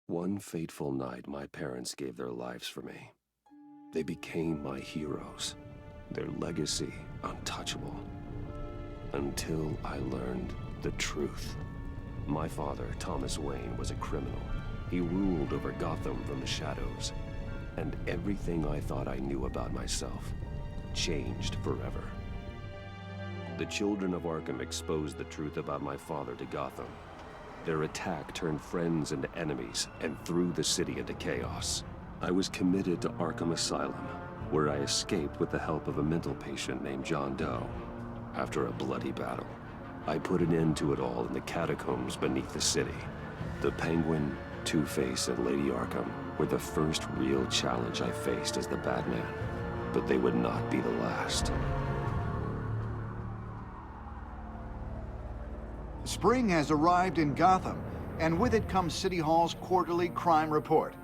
One fateful night, my parents gave their lives for me. They became my heroes, their legacy untouchable. Until I learned the truth. My father, Thomas Wayne, was a criminal. He ruled over Gotham from the shadows. And everything I thought I knew about myself changed forever. The children of Arkham exposed the truth about my father to Gotham. Their attack turned friends into enemies and threw the city into chaos. I was committed to Arkham Asylum, where I escaped with the help of a mental patient named John Doe. After a bloody battle, I put an end to it all in the catacombs beneath the city. The Penguin, Two-Face, and Lady Arkham were the first real challenge I faced as the Batman, but they would not be the last. Spring has arrived in Gotham, and with it comes City Hall's quarterly crime report.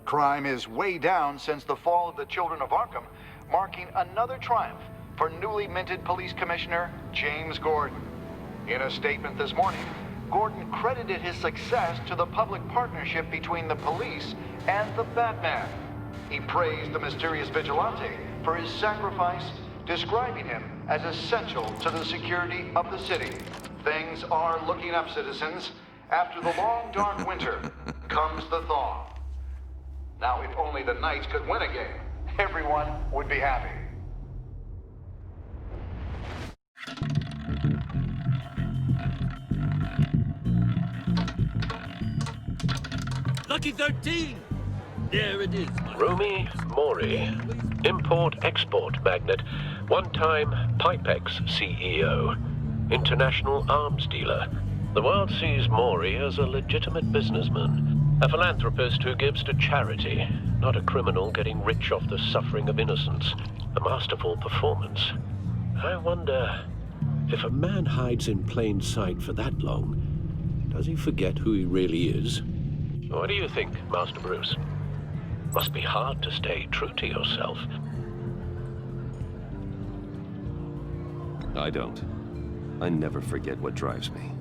Crime is way down since the fall of the Children of Arkham, marking another triumph for newly minted Police Commissioner James Gordon. In a statement this morning, Gordon credited his success to the public partnership between the police and the Batman. He praised the mysterious vigilante for his sacrifice, describing him as essential to the security of the city. Things are looking up, citizens. After the long, dark winter comes the thaw. Now, if only the Knights could win a game, everyone would be happy. Lucky 13! There it is. Rumi Mori, import-export magnate, one-time Pipex CEO, international arms dealer. The world sees Mori as a legitimate businessman, a philanthropist who gives to charity, not a criminal getting rich off the suffering of innocence. A masterful performance. I wonder, if a man hides in plain sight for that long, does he forget who he really is? What do you think, Master Bruce? Must be hard to stay true to yourself. I don't. I never forget what drives me.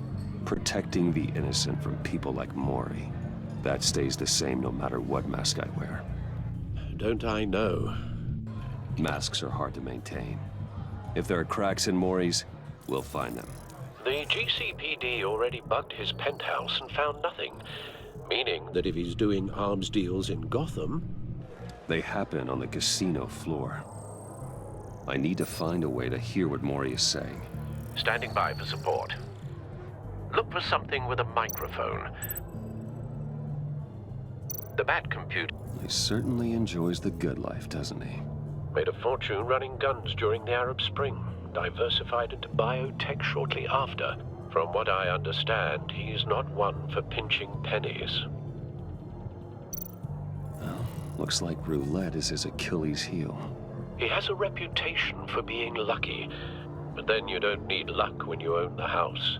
Protecting the innocent from people like Mori. That stays the same no matter what mask I wear. Don't I know? Masks are hard to maintain. If there are cracks in Mori's, we'll find them. The GCPD already bugged his penthouse and found nothing. Meaning that if he's doing arms deals in Gotham... They happen on the casino floor. I need to find a way to hear what Mori is saying. Standing by for support. Look for something with a microphone. The Bat computer... He certainly enjoys the good life, doesn't he? Made a fortune running guns during the Arab Spring. Diversified into biotech shortly after. From what I understand, he's not one for pinching pennies. Well, looks like roulette is his Achilles heel. He has a reputation for being lucky, but then you don't need luck when you own the house.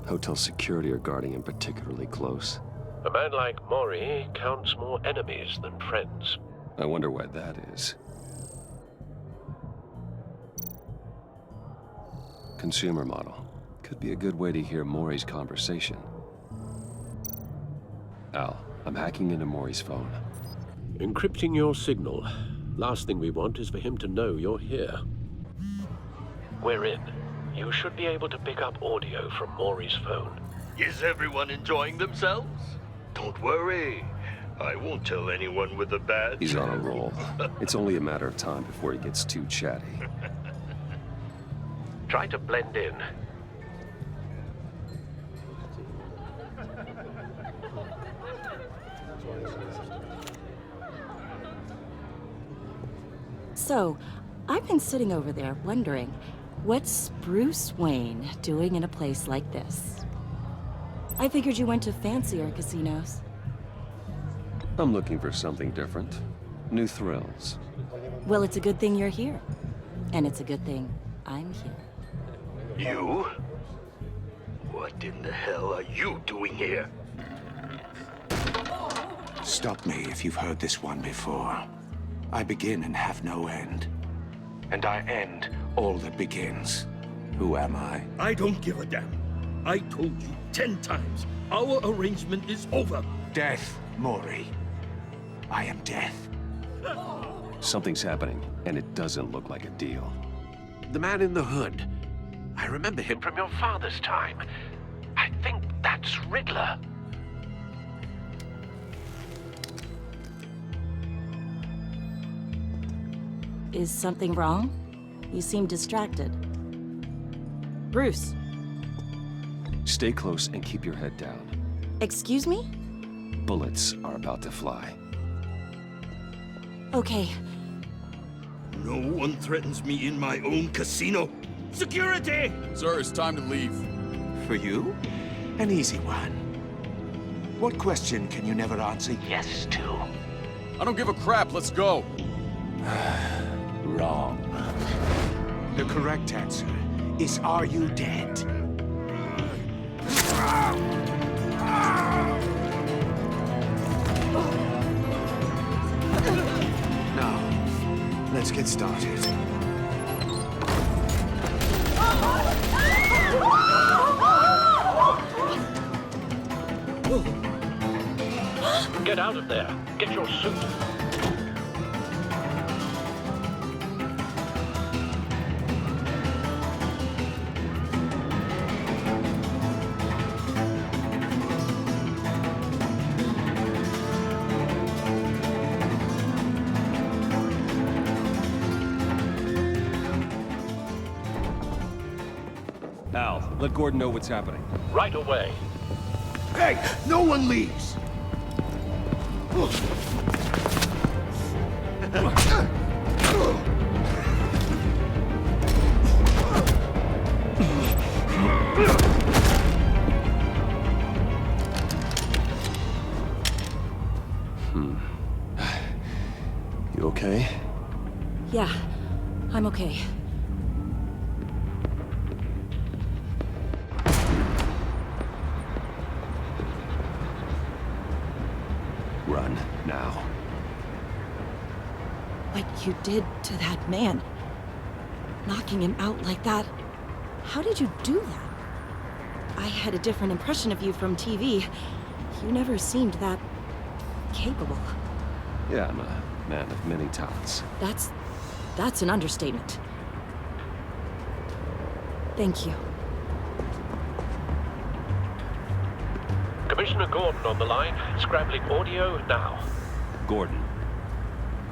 Hotel security are guarding him particularly close. A man like Mori counts more enemies than friends. I wonder why that is. Consumer model. Could be a good way to hear Mori's conversation. Al, I'm hacking into Mori's phone. Encrypting your signal. Last thing we want is for him to know you're here. We're in. You should be able to pick up audio from Mori's phone. Is everyone enjoying themselves? Don't worry. I won't tell anyone with a badge. He's on a roll. It's only a matter of time before he gets too chatty. Try to blend in. So, I've been sitting over there wondering, what's Bruce Wayne doing in a place like this? I figured you went to fancier casinos. I'm looking for something different. New thrills. Well, it's a good thing you're here. And it's a good thing I'm here. You? What in the hell are you doing here? Stop me if you've heard this one before. I begin and have no end. And I end all that begins. Who am I? I don't give a damn. I told you 10 times. Our arrangement is over. Death, Maury. I am death. Something's happening, and it doesn't look like a deal. The man in the hood. I remember him from your father's time. I think that's Riddler. Is something wrong? You seem distracted. Bruce, Stay close and keep your head down. excuse me? Bullets are about to fly. Okay, No one threatens me in my own casino. Security! Sir, it's time to leave. For you? An easy one. What question can you never answer yes to? I don't give a crap, let's go. Wrong. The correct answer is, are you dead? Now, let's get started. Get out of there. Get your suit. Al, let Gordon know what's happening. Right away. Hey, no one leaves! You okay? yeah, I'm okay. Run, now. What you did to that man, knocking him out like that, how did you do that? I had a different impression of you from TV. You never seemed that capable. Yeah, I'm a man of many talents. That's an understatement. Thank you. Commissioner Gordon on the line. Scrambling audio now. Gordon,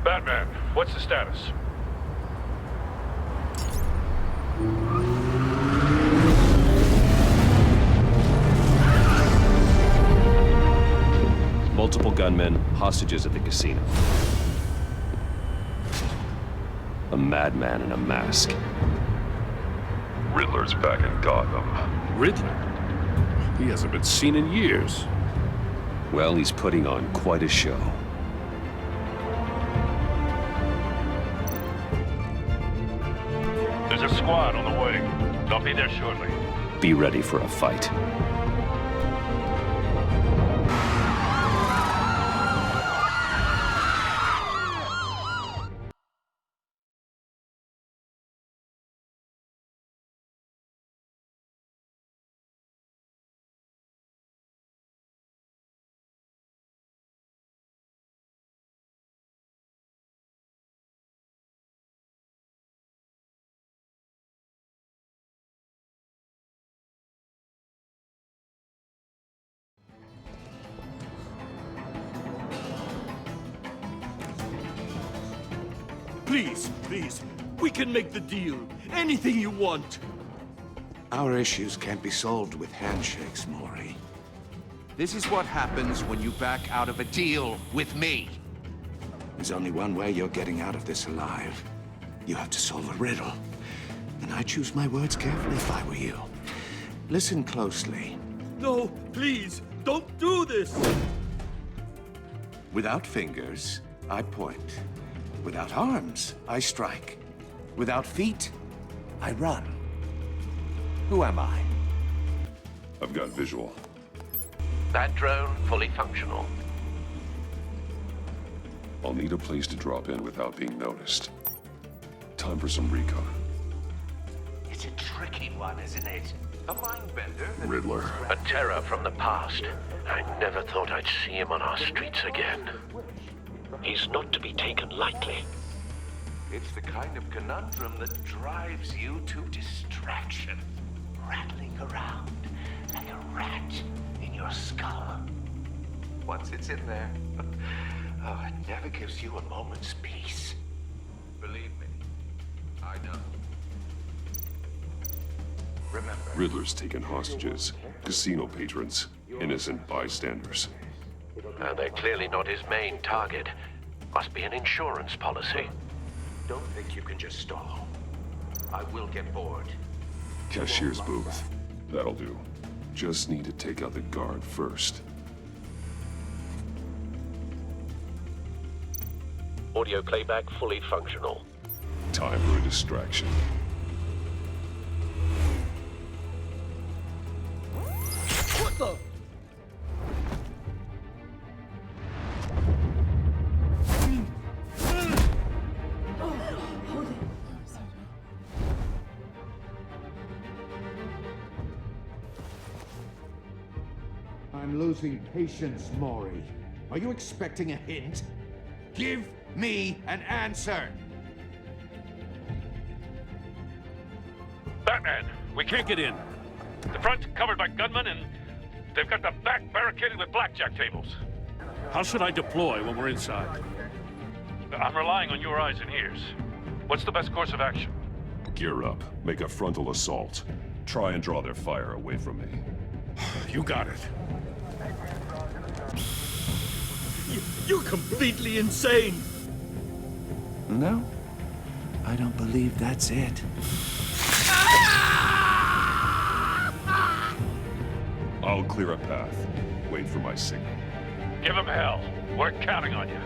Batman, what's the status? multiple gunmen, hostages at the casino. A madman in a mask. Riddler's back in Gotham. Riddler? He hasn't been seen in years. Well, he's putting on quite a show. There's a squad on the way. They'll be there shortly. Be ready for a fight. Please, please, we can make the deal. Anything you want. Our issues can't be solved with handshakes, Maury. This is what happens when you back out of a deal with me. There's only one way you're getting out of this alive. You have to solve a riddle. And I choose my words carefully if I were you. Listen closely. No, please, don't do this. Without fingers, I point. Without arms, I strike. Without feet, I run. Who am I? I've got visual. That drone fully functional. I'll need a place to drop in without being noticed. Time for some recon. It's a tricky one, isn't it? A mind bender. Riddler. A terror from the past. I never thought I'd see him on our streets again. He's not to be taken lightly. It's the kind of conundrum that drives you to distraction. Rattling around like a rat in your skull. Once it's in there, oh, it never gives you a moment's peace. Believe me, I know. Remember, Riddler's taken hostages. Casino patrons. Innocent bystanders. And they're clearly not his main target. Must be an insurance policy. don't think you can just stall. I will get bored. Cashier's booth. That'll do. Just need to take out the guard first. Audio playback fully functional. Time for a distraction. What the? I'm losing patience, Maury. Are you expecting a hint? Give me an answer! Batman, we can't get in. The front's covered by gunmen, and they've got the back barricaded with blackjack tables. How should I deploy when we're inside? I'm relying on your eyes and ears. What's the best course of action? Gear up. Make a frontal assault. Try and draw their fire away from me. You got it. You're completely insane! No, I don't believe that's it. I'll clear a path. Wait for my signal. Give him hell. We're counting on you.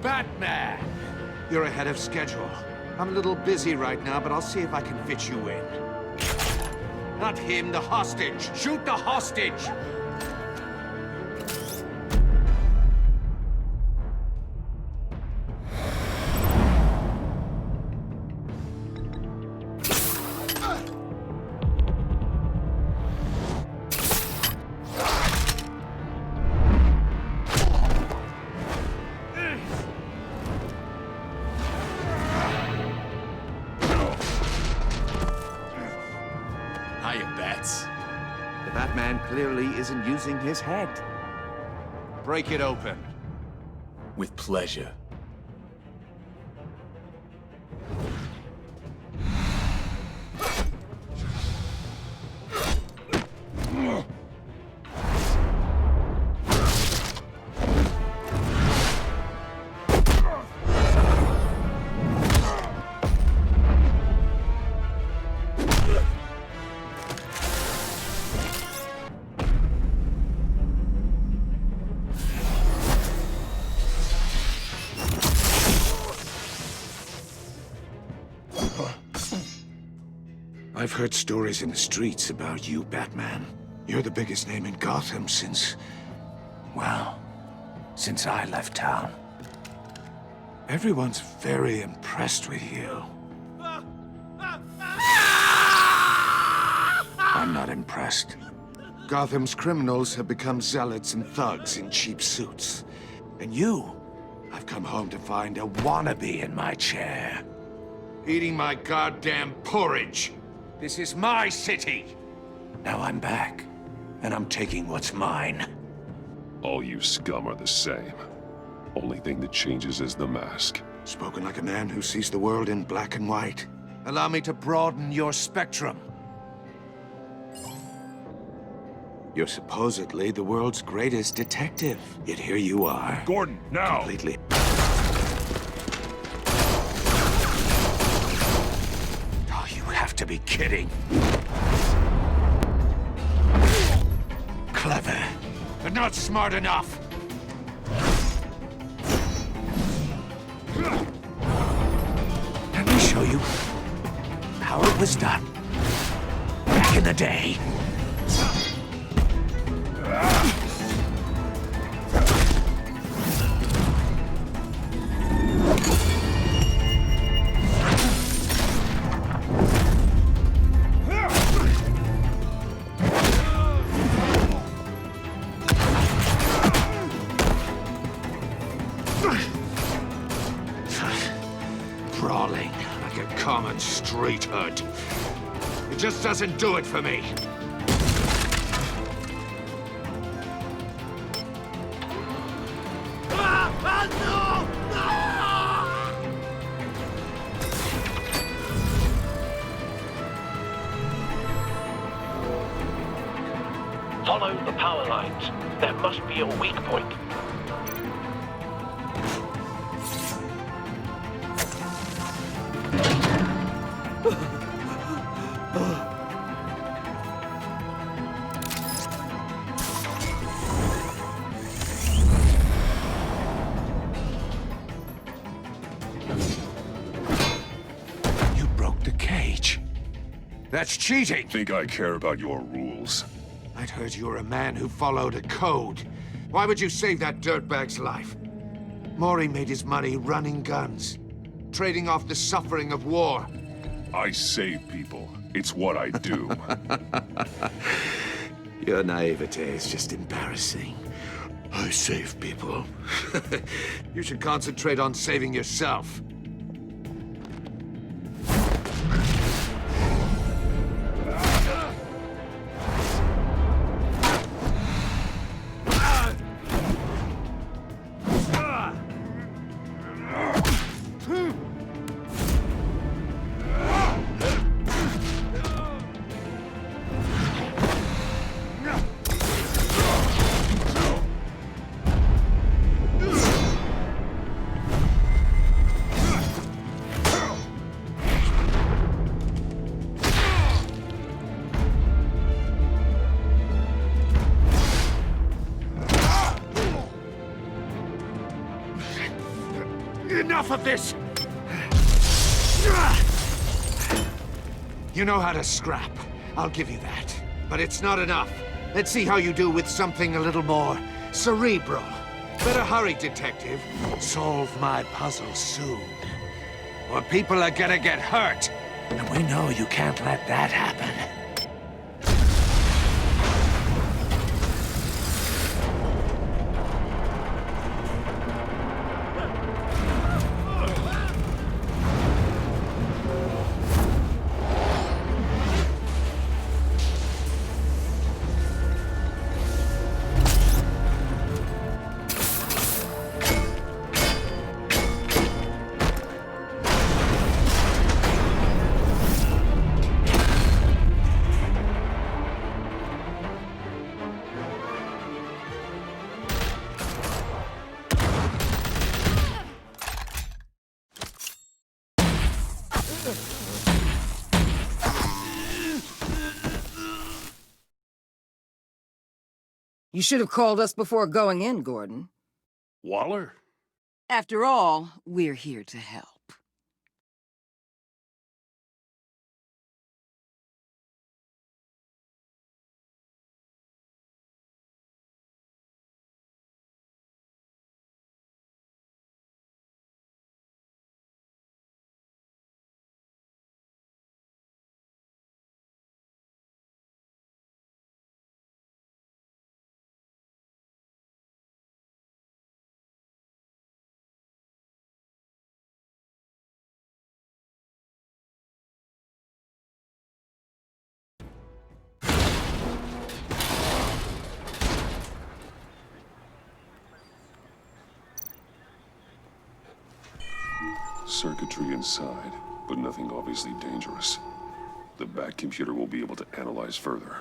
Batman! You're ahead of schedule. I'm a little busy right now, but I'll see if I can fit you in. Not him, the hostage! Shoot the hostage! Hiya, Bats. The Batman clearly isn't using his head. Break it open. With pleasure. I've heard stories in the streets about you, Batman. You're the biggest name in Gotham since... well, since I left town. Everyone's very impressed with you. I'm not impressed. Gotham's criminals have become zealots and thugs in cheap suits. And you, I've come home to find a wannabe in my chair. Eating my goddamn porridge. This is my city! Now I'm back, and I'm taking what's mine. All you scum are the same. Only thing that changes is the mask. Spoken like a man who sees the world in black and white. Allow me to broaden your spectrum. You're supposedly the world's greatest detective, yet here you are. Gordon, now! Completely... Oh, you have to be kidding. Clever, but not smart enough. Let me show you how it was done back in the day. Brawling like a common street hood. It just doesn't do it for me. Follow the power lines. There must be a weak point. You broke the cage. That's cheating. Think I care about your rules? I'd heard you were a man who followed a code. Why would you save that dirtbag's life? Maury made his money running guns, trading off the suffering of war. I save people. It's what I do. Your naivete is just embarrassing. I save people. You should concentrate on saving yourself. Enough of this! You know how to scrap. I'll give you that. But it's not enough. Let's see how you do with something a little more cerebral. Better hurry, detective. Solve my puzzle soon. Or people are gonna get hurt. And we know you can't let that happen. You should have called us before going in, Gordon. Waller? After all, we're here to help. Circuitry inside, but nothing obviously dangerous. The back computer will be able to analyze further.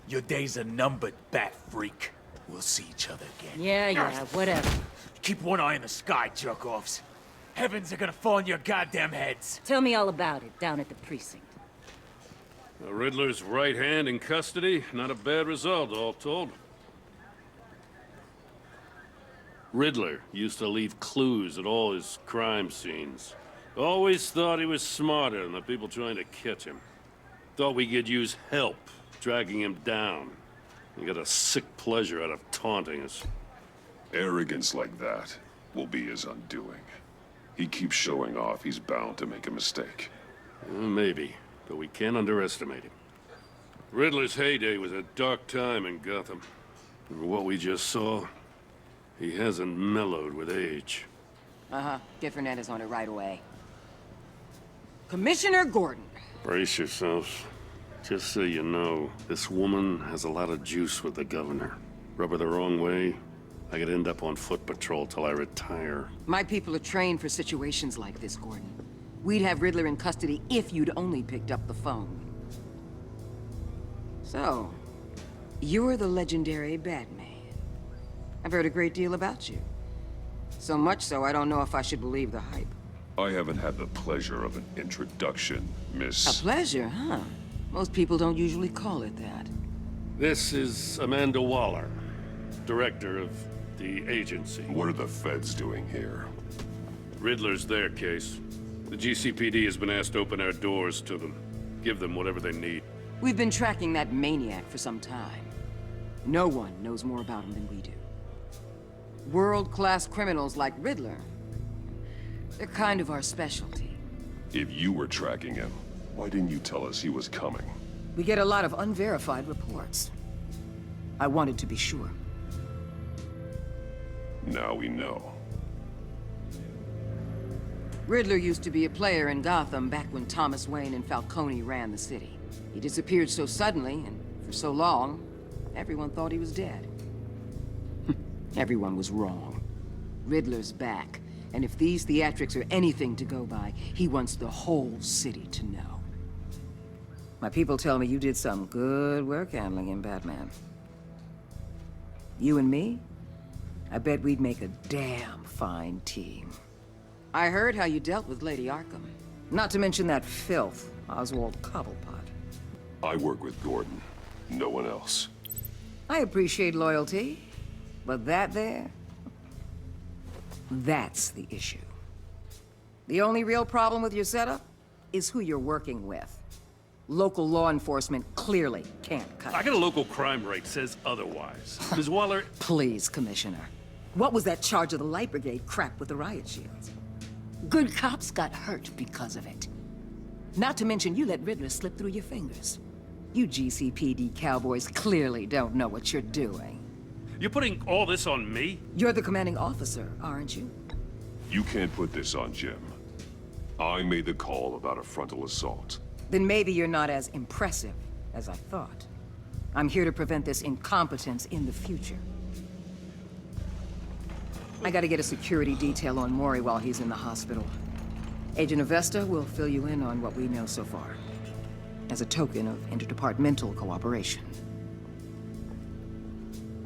Your days are numbered, bat freak. We'll see each other again. Yeah, whatever. Keep one eye in the sky, jerk-offs. Heavens are gonna fall on your goddamn heads. Tell me all about it down at the precinct. The Riddler's right hand in custody. Not a bad result, all told. Riddler used to leave clues at all his crime scenes. Always thought he was smarter than the people trying to catch him. Thought we could use help dragging him down. He got a sick pleasure out of taunting us. Arrogance like that will be his undoing. He keeps showing off, he's bound to make a mistake. Maybe, but we can't underestimate him. Riddler's heyday was a dark time in Gotham. And for what we just saw, he hasn't mellowed with age. Uh-huh. Get Fernandez on it right away. Commissioner Gordon. Brace yourselves. Just so you know, this woman has a lot of juice with the governor. Rub her the wrong way, I could end up on foot patrol till I retire. My people are trained for situations like this, Gordon. We'd have Riddler in custody if you'd only picked up the phone. So, you're the legendary Batman. I've heard a great deal about you. So much so, I don't know if I should believe the hype. I haven't had the pleasure of an introduction, Miss... A pleasure, huh? Most people don't usually call it that. This is Amanda Waller, director of the agency. What are the feds doing here? Riddler's their case. The GCPD has been asked to open our doors to them. Give them whatever they need. We've been tracking that maniac for some time. No one knows more about him than we do. World-class criminals like Riddler, they're kind of our specialty. If you were tracking him, why didn't you tell us he was coming? We get a lot of unverified reports. I wanted to be sure. Now we know. Riddler used to be a player in Gotham back when Thomas Wayne and Falcone ran the city. He disappeared so suddenly and for so long, everyone thought he was dead. Everyone was wrong. Riddler's back, and if these theatrics are anything to go by, he wants the whole city to know. My people tell me you did some good work handling him, Batman. You and me? I bet we'd make a damn fine team. I heard how you dealt with Lady Arkham. Not to mention that filth, Oswald Cobblepot. I work with Gordon. No one else. I appreciate loyalty, but that there... that's the issue. The only real problem with your setup is who you're working with. Local law enforcement clearly can't cut it. I got a local crime rate says otherwise. Ms. Waller... Please, Commissioner. What was that charge of the Light Brigade crap with the riot shields? Good cops got hurt because of it. Not to mention you let Riddler slip through your fingers. You GCPD cowboys clearly don't know what you're doing. You're putting all this on me? You're the commanding officer, aren't you? You can't put this on Jim. I made the call about a frontal assault. Then maybe you're not as impressive as I thought. I'm here to prevent this incompetence in the future. I gotta get a security detail on Mori while he's in the hospital. Agent Avesta will fill you in on what we know so far, as a token of interdepartmental cooperation.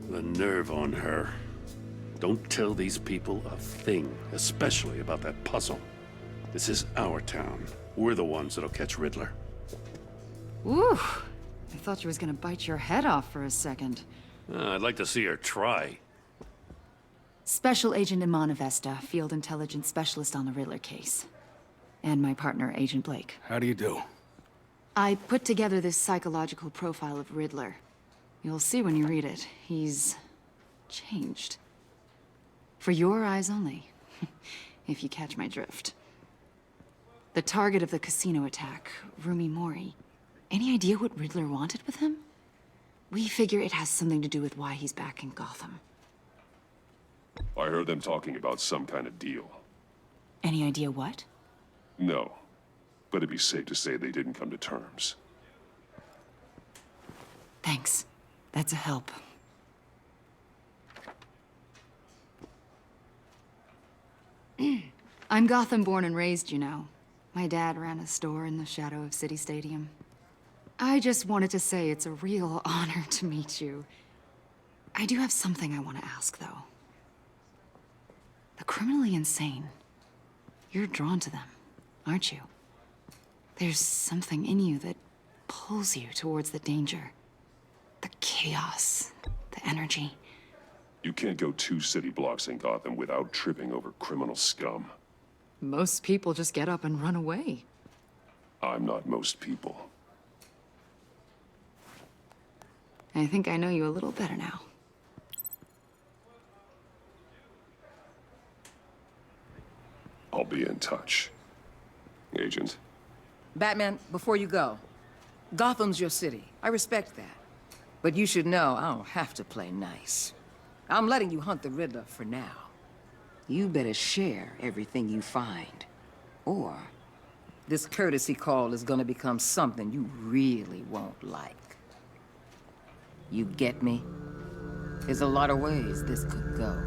The nerve on her. Don't tell these people a thing, especially about that puzzle. This is our town. We're the ones that'll catch Riddler. Ooh, I thought you was gonna bite your head off for a second. I'd like to see her try. Special Agent Iman Avesta, Field Intelligence Specialist on the Riddler case. And my partner, Agent Blake. How do you do? I put together this psychological profile of Riddler. You'll see when you read it. He's... changed. For your eyes only, if you catch my drift. The target of the casino attack, Rumi Mori. Any idea what Riddler wanted with him? We figure it has something to do with why he's back in Gotham. I heard them talking about some kind of deal. Any idea what? No, but it'd be safe to say they didn't come to terms. Thanks. That's a help. I'm Gotham born and raised, you know. My dad ran a store in the shadow of City Stadium. I just wanted to say it's a real honor to meet you. I do have something I want to ask, though. The criminally insane. You're drawn to them, aren't you? There's something in you that pulls you towards the danger. The chaos, the energy. You can't go 2 city blocks in Gotham without tripping over criminal scum. Most people just get up and run away. I'm not most people. I think I know you a little better now. I'll be in touch. Agent. Batman, before you go, Gotham's your city. I respect that. But you should know I don't have to play nice. I'm letting you hunt the Riddler for now. You better share everything you find. Or this courtesy call is gonna become something you really won't like. You get me? There's a lot of ways this could go.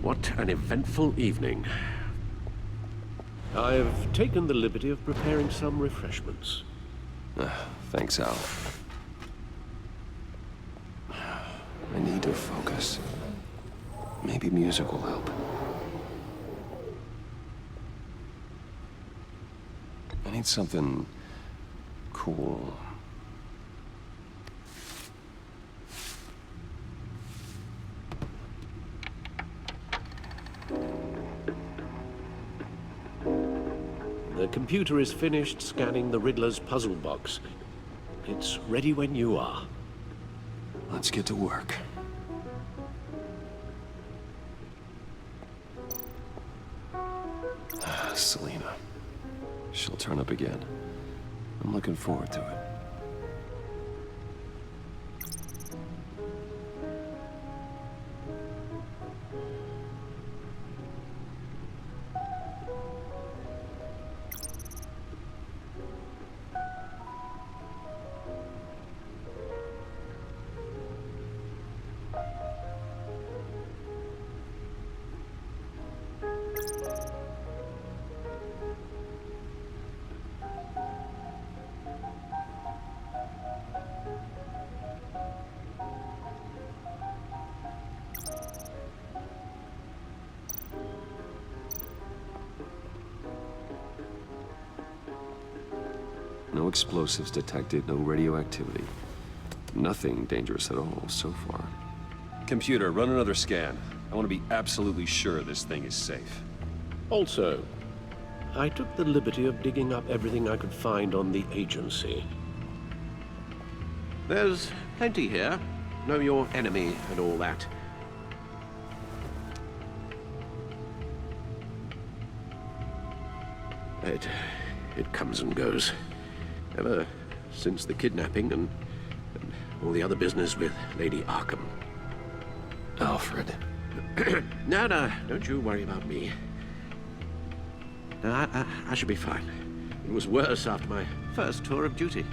What an eventful evening. I've taken the liberty of preparing some refreshments. Thanks, Al. I need to focus. Maybe music will help. I need something cool. The computer is finished scanning the Riddler's puzzle box. It's ready when you are. Let's get to work. Selena. She'll turn up again. I'm looking forward to it. No explosives detected, no radioactivity. Nothing dangerous at all so far. Computer, run another scan. I want to be absolutely sure this thing is safe. Also, I took the liberty of digging up everything I could find on the agency. There's plenty here. Know your enemy and all that. It comes and goes. Ever since the kidnapping and all the other business with Lady Arkham. Alfred. No, don't you worry about me. No, I should be fine. It was worse after my first tour of duty.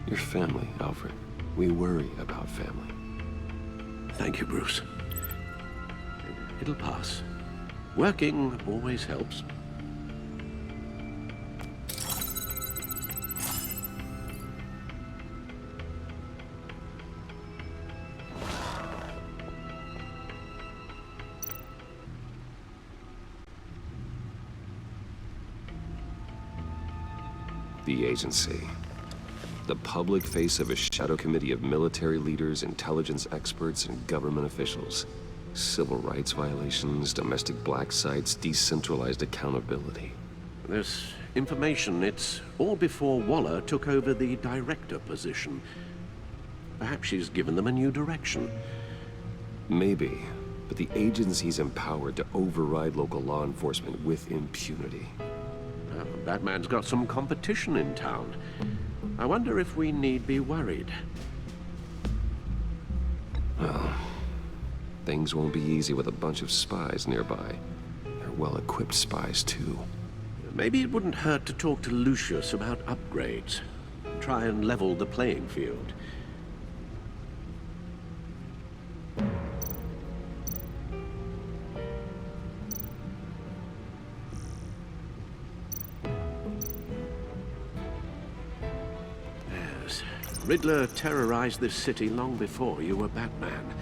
Your family, Alfred. We worry about family. Thank you, Bruce. It'll pass. Working always helps. The agency. The public face of a shadow committee of military leaders, intelligence experts, and government officials. Civil rights violations, domestic black sites, decentralized accountability. This information. It's all before Waller took over the director position. Perhaps she's given them a new direction. Maybe, but the agency's empowered to override local law enforcement with impunity. Batman's got some competition in town. I wonder if we need be worried. Well, things won't be easy with a bunch of spies nearby. They're well-equipped spies, too. Maybe it wouldn't hurt to talk to Lucius about upgrades. Try and level the playing field. Yes, Riddler terrorized this city long before you were Batman.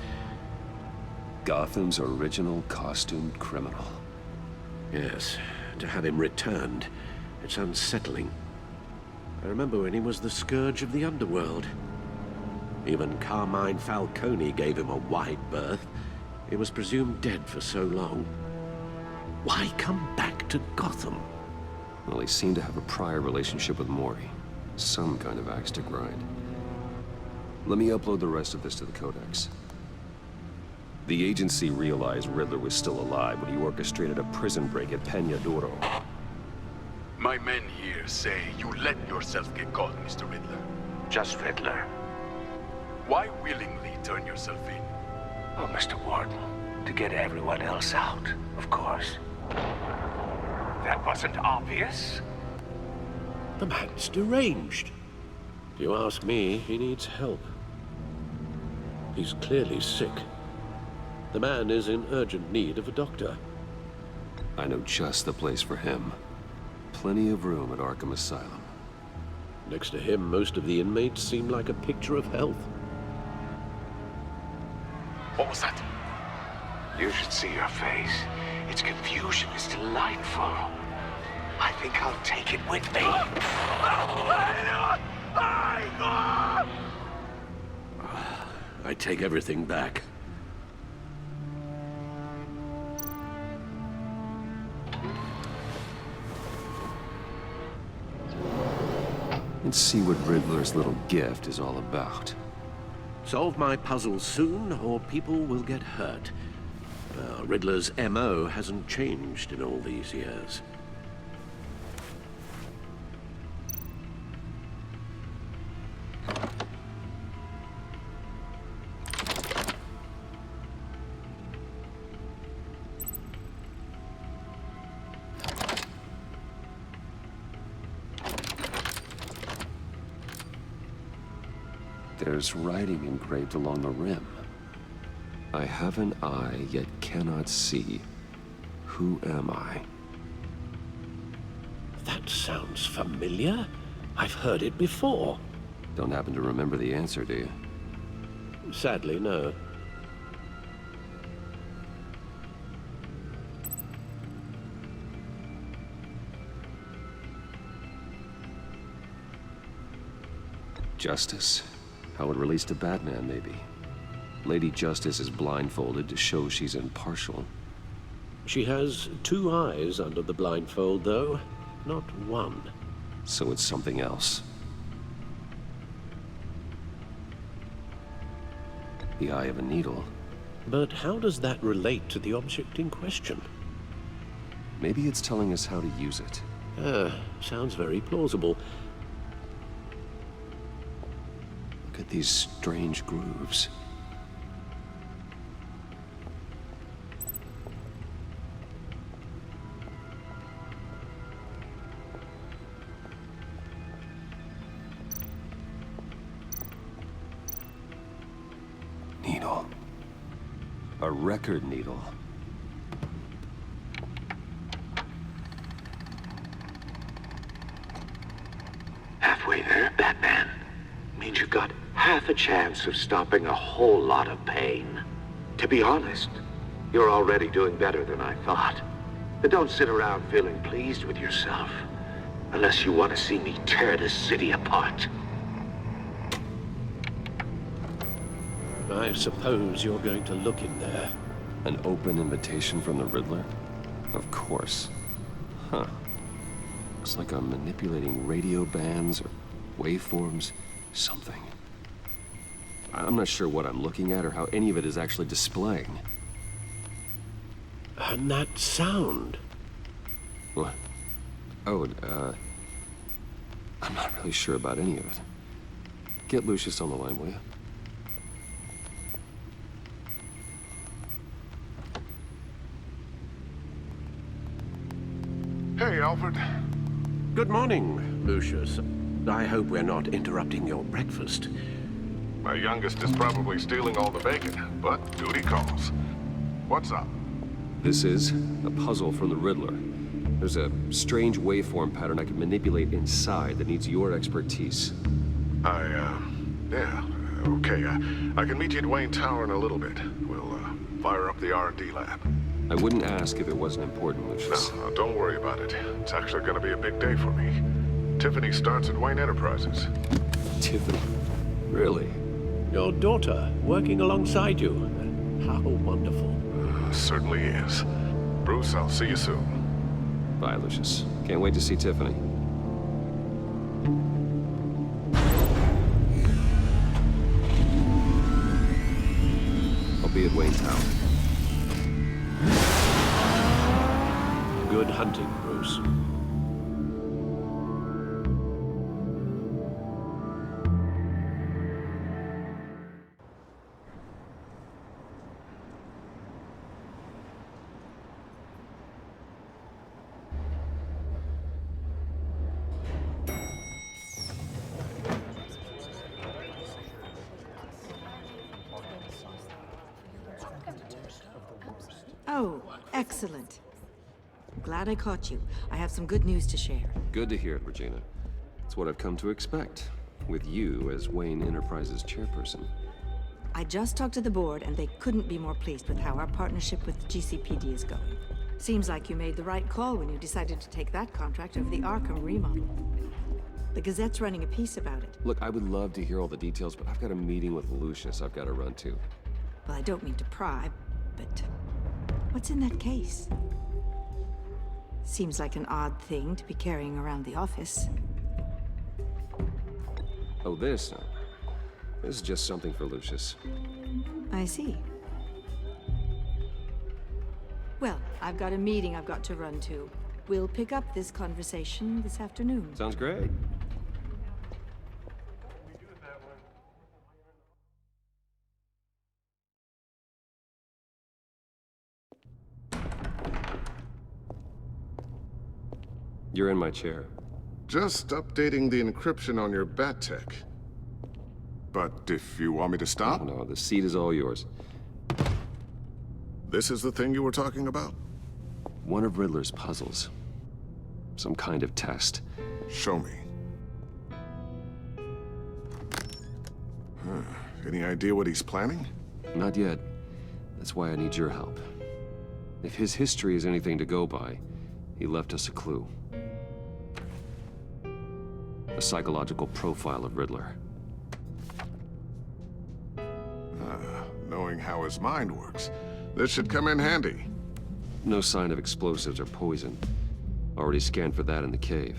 Gotham's original costumed criminal. Yes, to have him returned, it's unsettling. I remember when he was the scourge of the underworld. Even Carmine Falcone gave him a wide berth. He was presumed dead for so long. Why come back to Gotham? Well, he seemed to have a prior relationship with Mori. Some kind of axe to grind. Let me upload the rest of this to the Codex. The agency realized Riddler was still alive when he orchestrated a prison break at Peña Duro. My men here say you let yourself get caught, Mr. Riddler. Just Riddler. Why willingly turn yourself in? Oh, Mr. Warden, to get everyone else out, of course. That wasn't obvious. The man's deranged. If you ask me, he needs help. He's clearly sick. The man is in urgent need of a doctor. I know just the place for him. Plenty of room at Arkham Asylum. Next to him, most of the inmates seem like a picture of health. What was that? You should see your face. Its confusion is delightful. I think I'll take it with me. I take everything back. Let's see what Riddler's little gift is all about. Solve my puzzle soon, or people will get hurt. Riddler's MO hasn't changed in all these years. There's writing engraved along the rim. I have an eye, yet cannot see. Who am I? That sounds familiar. I've heard it before. Don't happen to remember the answer, do you? Sadly, no. Justice? How it relates to Batman, maybe. Lady Justice is blindfolded to show she's impartial. She has two eyes under the blindfold, though, not one. So it's something else. The eye of a needle. But how does that relate to the object in question? Maybe it's telling us how to use it. Sounds very plausible. Look at these strange grooves. Needle. A record needle. Halfway there, Batman. Means you've got half a chance of stopping a whole lot of pain. To be honest, you're already doing better than I thought. But don't sit around feeling pleased with yourself. Unless you want to see me tear this city apart. I suppose you're going to look in there. An open invitation from the Riddler? Of course. Huh. Looks like I'm manipulating radio bands or waveforms, something. I'm not sure what I'm looking at or how any of it is actually displaying. And that sound? What? Oh, I'm not really sure about any of it. Get Lucius on the line, will you? Hey, Alfred. Good morning, Lucius. I hope we're not interrupting your breakfast. My youngest is probably stealing all the bacon, but duty calls. What's up? This is a puzzle from the Riddler. There's a strange waveform pattern I can manipulate inside that needs your expertise. Yeah, okay. I can meet you at Wayne Tower in a little bit. We'll, fire up the R&D lab. I wouldn't ask if it wasn't important, Lucius. No, don't worry about it. It's actually gonna be a big day for me. Tiffany starts at Wayne Enterprises. Tiffany? Really? Your daughter, working alongside you. How wonderful. Certainly is. Bruce, I'll see you soon. Bye, Lucius. Can't wait to see Tiffany. I'll be at Wayne Tower. Good hunting, Bruce. Oh, excellent. Glad I caught you. I have some good news to share. Good to hear it, Regina. It's what I've come to expect, with you as Wayne Enterprises chairperson. I just talked to the board, and they couldn't be more pleased with how our partnership with GCPD is going. Seems like you made the right call when you decided to take that contract over the Arkham remodel. The Gazette's running a piece about it. Look, I would love to hear all the details, but I've got a meeting with Lucius I've got to run to. Well, I don't mean to pry, but what's in that case? Seems like an odd thing to be carrying around the office. Oh, this? No. This is just something for Lucius. I see. Well, I've got a meeting I've got to run to. We'll pick up this conversation this afternoon. Sounds great. You're in my chair. Just updating the encryption on your bat tech. But if you want me to stop? No, the seat is all yours. This is the thing you were talking about? One of Riddler's puzzles. Some kind of test. Show me. Any idea what he's planning? Not yet. That's why I need your help. If his history is anything to go by, he left us a clue. A psychological profile of Riddler. Knowing how his mind works, this should come in handy. No sign of explosives or poison. Already scanned for that in the cave.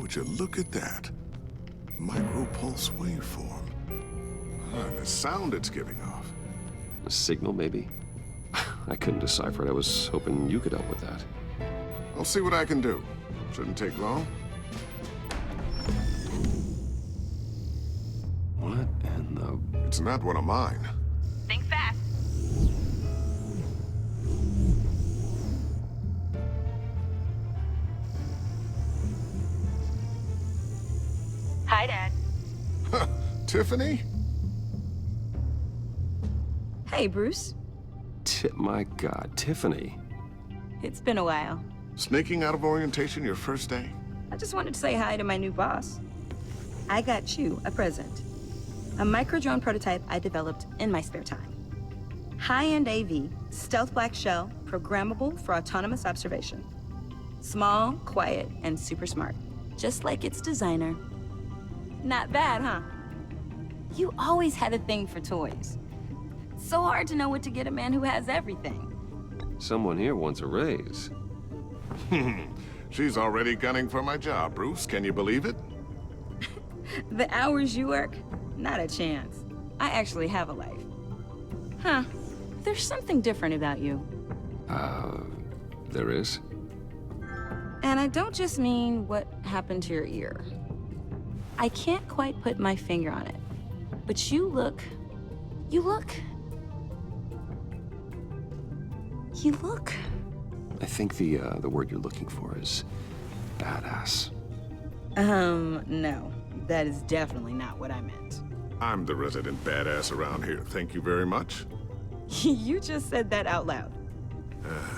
Would you look at that? Micropulse waveform. And the sound it's giving off. A signal, maybe? I couldn't decipher it. I was hoping you could help with that. I'll see what I can do. Shouldn't take long. What in the... It's not one of mine. Think fast. Hi, Dad. Tiffany? Hey, Bruce. My God, Tiffany. It's been a while. Sneaking out of orientation your first day? I just wanted to say hi to my new boss. I got you a present. A micro-drone prototype I developed in my spare time. High-end AV, stealth black shell, programmable for autonomous observation. Small, quiet, and super smart. Just like its designer. Not bad, huh? You always had a thing for toys. So hard to know what to get a man who has everything. Someone here wants a raise. She's already gunning for my job, Bruce. Can you believe it? The hours you work? Not a chance. I actually have a life. Huh. There's something different about you. There is? And I don't just mean what happened to your ear. I can't quite put my finger on it. But you look... I think the word you're looking for is badass. No. That is definitely not what I meant. I'm the resident badass around here. Thank you very much. You just said that out loud.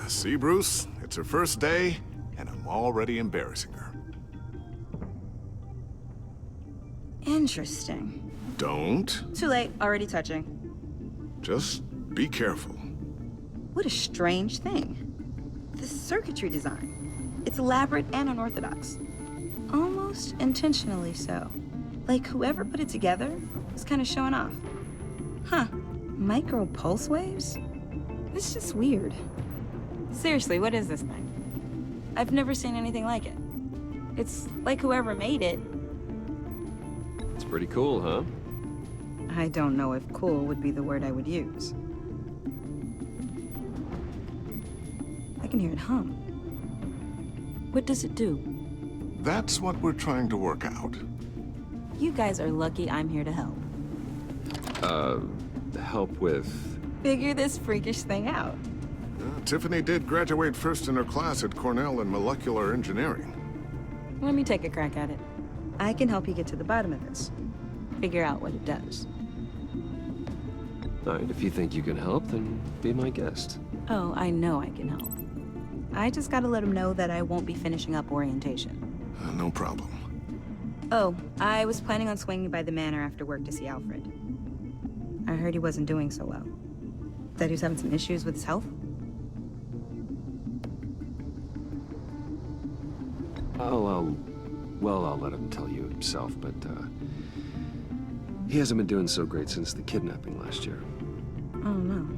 See, Bruce? It's her first day, and I'm already embarrassing her. Interesting. Don't. Too late. Already touching. Just be careful. What a strange thing. The circuitry design. It's elaborate and unorthodox. Almost intentionally so. Like whoever put it together was kind of showing off. Huh. Micro pulse waves? It's just weird. Seriously, what is this thing? I've never seen anything like it. It's like whoever made it. It's pretty cool, huh? I don't know if cool would be the word I would use. I can hear it hum. What does it do? That's what we're trying to work out. You guys are lucky I'm here to help. Help with... Figure this freakish thing out. Tiffany did graduate first in her class at Cornell in molecular engineering. Let me take a crack at it. I can help you get to the bottom of this. Figure out what it does. All right, if you think you can help, then be my guest. Oh, I know I can help. I just gotta let him know that I won't be finishing up orientation. No problem. Oh, I was planning on swinging by the manor after work to see Alfred. I heard he wasn't doing so well. That he was having some issues with his health? I'll let him tell you himself, but, he hasn't been doing so great since the kidnapping last year. Oh, no.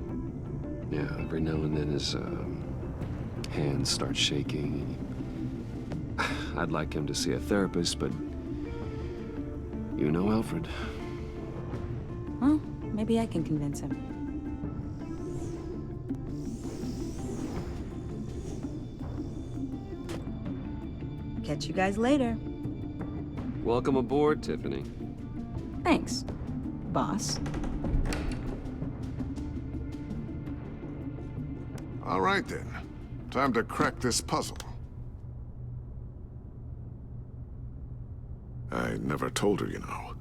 Yeah, every now and then his, hands start shaking. I'd like him to see a therapist, but you know Alfred. Well, maybe I can convince him. Catch you guys later. Welcome aboard, Tiffany. Thanks, boss. All right, then. Time to crack this puzzle. I never told her, you know.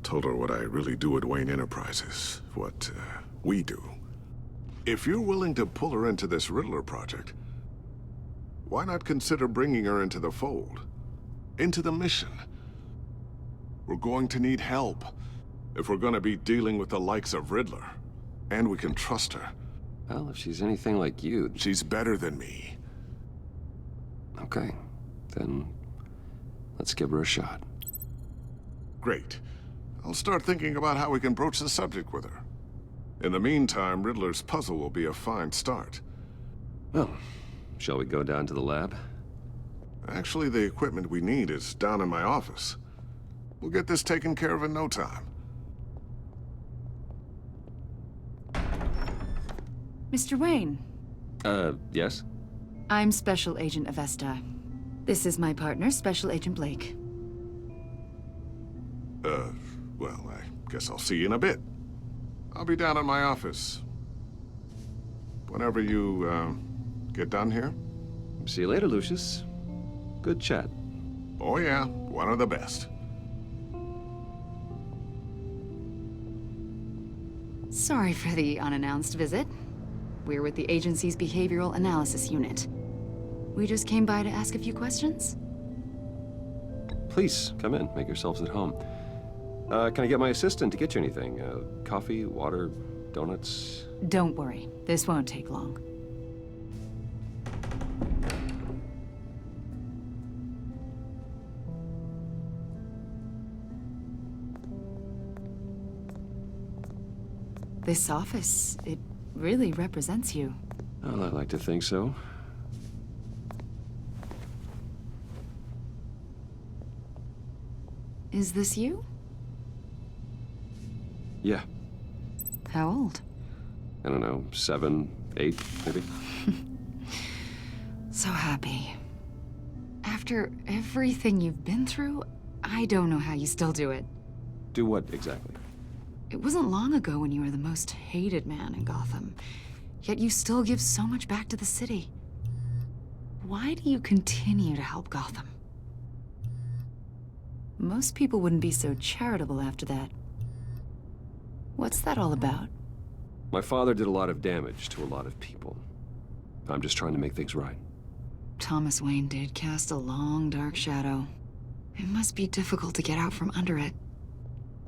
Told her what I really do at Wayne Enterprises. What, we do. If you're willing to pull her into this Riddler project, why not consider bringing her into the fold? Into the mission? We're going to need help if we're gonna be dealing with the likes of Riddler. And we can trust her. Well, if she's anything like you... She's better than me. Okay, then let's give her a shot. Great. I'll start thinking about how we can broach the subject with her. In the meantime, Riddler's puzzle will be a fine start. Well, shall we go down to the lab? Actually, the equipment we need is down in my office. We'll get this taken care of in no time. Mr. Wayne. Yes? I'm Special Agent Avesta. This is my partner, Special Agent Blake. Well, I guess I'll see you in a bit. I'll be down in my office. Whenever you, get done here. See you later, Lucius. Good chat. Oh yeah, one of the best. Sorry for the unannounced visit. We're with the agency's Behavioral Analysis Unit. We just came by to ask a few questions. Please, come in. Make yourselves at home. Can I get my assistant to get you anything? Coffee, water, donuts? Don't worry. This won't take long. This office, it really represents you. Well, I like to think so. Is this you? Yeah. How old? I don't know, 7, 8, maybe? So happy. After everything you've been through, I don't know how you still do it. Do what exactly? It wasn't long ago when you were the most hated man in Gotham, yet you still give so much back to the city. Why do you continue to help Gotham? Most people wouldn't be so charitable after that. What's that all about? My father did a lot of damage to a lot of people. I'm just trying to make things right. Thomas Wayne did cast a long, dark shadow. It must be difficult to get out from under it.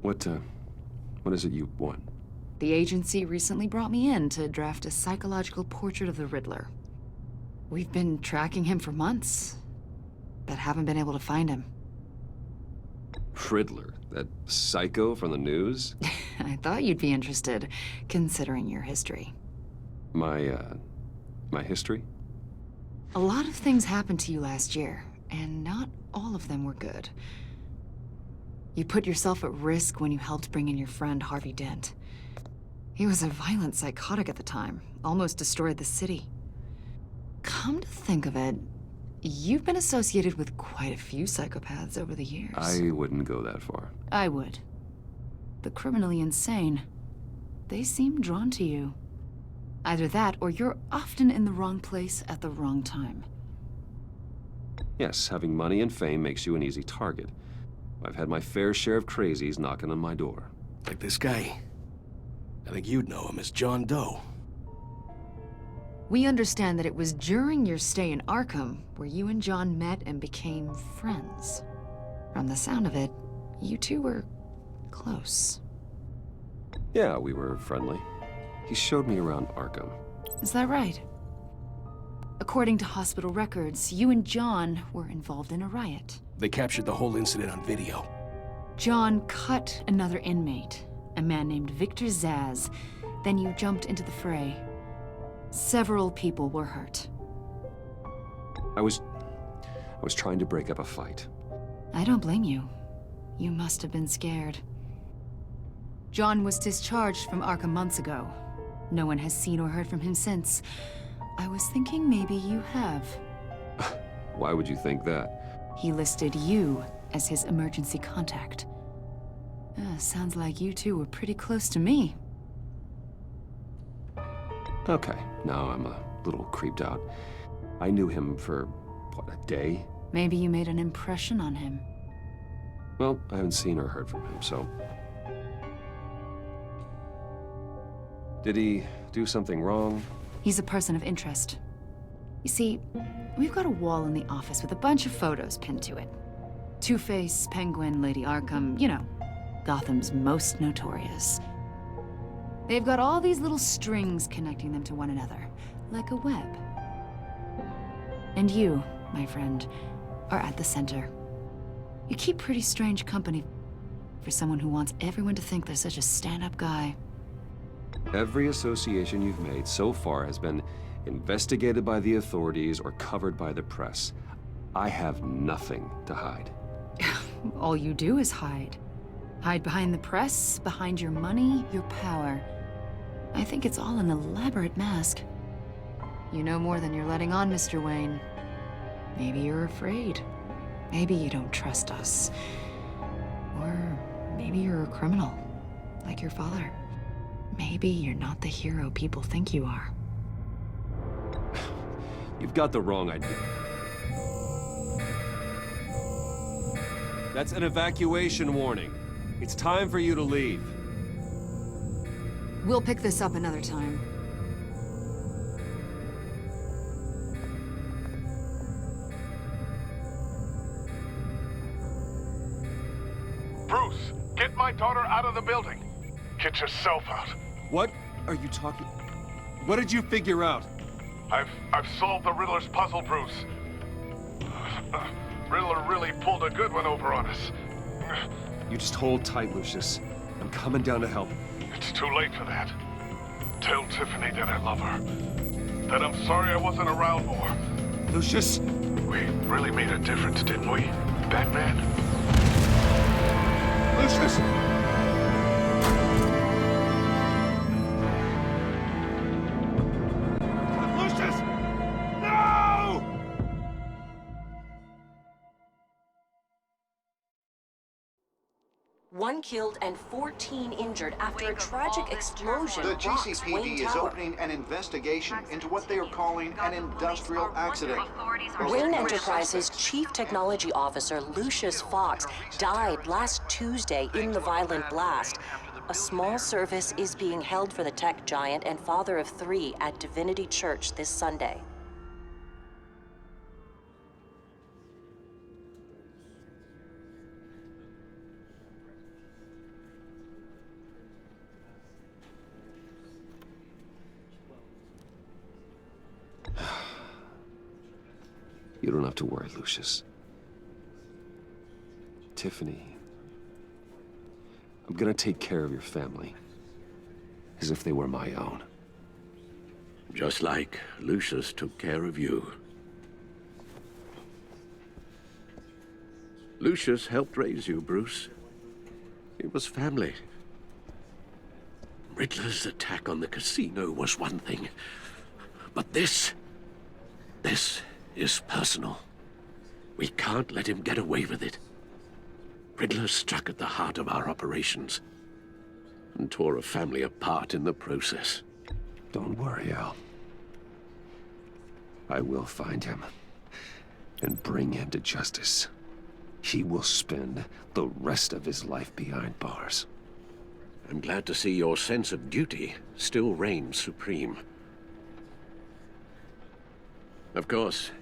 What is it you want? The agency recently brought me in to draft a psychological portrait of the Riddler. We've been tracking him for months, but haven't been able to find him. Riddler? That psycho from the news? I thought you'd be interested, considering your history. My history? A lot of things happened to you last year, and not all of them were good. You put yourself at risk when you helped bring in your friend Harvey Dent. He was a violent psychotic at the time, almost destroyed the city. Come to think of it, you've been associated with quite a few psychopaths over the years. I wouldn't go that far. I would. The criminally insane, they seem drawn to you. Either that, or you're often in the wrong place at the wrong time. Yes, having money and fame makes you an easy target. I've had my fair share of crazies knocking on my door. Like this guy. I think you'd know him as John Doe. We understand that it was during your stay in Arkham where you and John met and became friends. From the sound of it, you two were close. Yeah, we were friendly. He showed me around Arkham. Is that right? According to hospital records, you and John were involved in a riot. They captured the whole incident on video. John cut another inmate, a man named Victor Zsasz. Then you jumped into the fray. Several people were hurt. I was trying to break up a fight. I don't blame you. You must have been scared. John was discharged from Arkham months ago. No one has seen or heard from him since. I was thinking maybe you have. Why would you think that? He listed you as his emergency contact. Sounds like you two were pretty close to me. Okay, now I'm a little creeped out. I knew him for, what, a day? Maybe you made an impression on him. Well, I haven't seen or heard from him, so... Did he do something wrong? He's a person of interest. You see, we've got a wall in the office with a bunch of photos pinned to it. Two-Face, Penguin, Lady Arkham, you know, Gotham's most notorious. They've got all these little strings connecting them to one another, like a web. And you, my friend, are at the center. You keep pretty strange company for someone who wants everyone to think they're such a stand-up guy. Every association you've made so far has been investigated by the authorities or covered by the press. I have nothing to hide. All you do is hide. Hide behind the press, behind your money, your power. I think it's all an elaborate mask. You know more than you're letting on, Mr. Wayne. Maybe you're afraid. Maybe you don't trust us. Or maybe you're a criminal, like your father. Maybe you're not the hero people think you are. You've got the wrong idea. That's an evacuation warning. It's time for you to leave. We'll pick this up another time. Bruce, get my daughter out of the building. Get yourself out. What are you talking? What did you figure out? I've solved the Riddler's puzzle, Bruce. Riddler really pulled a good one over on us. You just hold tight, Lucius. I'm coming down to help. It's too late for that. Tell Tiffany that I love her. That I'm sorry I wasn't around more. Lucius? We really made a difference, didn't we, Batman? Lucius! Lucius! No! One killed and 14 injured after a tragic explosion The rocks GCPD Wayne is Tower. opening an investigation into what they are calling an industrial accident. Wayne Enterprises' Chief Technology Officer Lucius Fox died last Tuesday in the violent blast. A small service is being held for the tech giant and father of 3 at Divinity Church this Sunday. You don't have to worry, Lucius. Tiffany, I'm gonna take care of your family. As if they were my own. Just like Lucius took care of you. Lucius helped raise you, Bruce. It was family. Riddler's attack on the casino was one thing. But this is personal. We can't let him get away with it. Riddler struck at the heart of our operations and tore a family apart in the process. Don't worry, Al. I will find him and bring him to justice. He will spend the rest of his life behind bars. I'm glad to see your sense of duty still reigns supreme. Of course,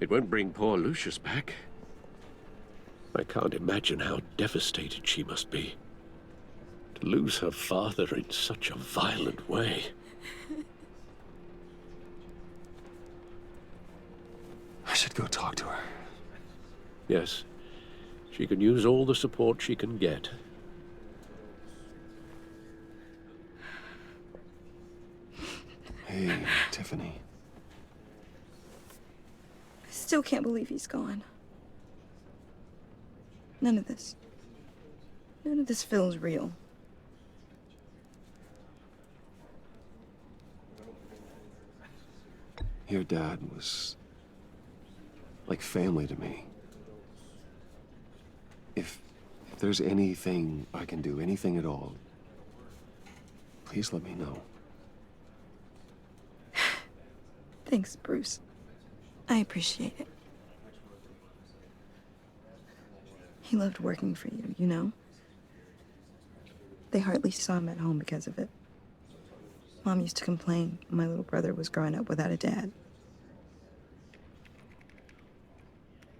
it won't bring poor Lucius back. I can't imagine how devastated she must be. To lose her father in such a violent way. I should go talk to her. Yes, she can use all the support she can get. Hey, Tiffany. I still can't believe he's gone. None of this feels real. Your dad was like family to me. If there's anything I can do, anything at all, please let me know. Thanks, Bruce. I appreciate it. He loved working for you, you know? They hardly saw him at home because of it. Mom used to complain my little brother was growing up without a dad.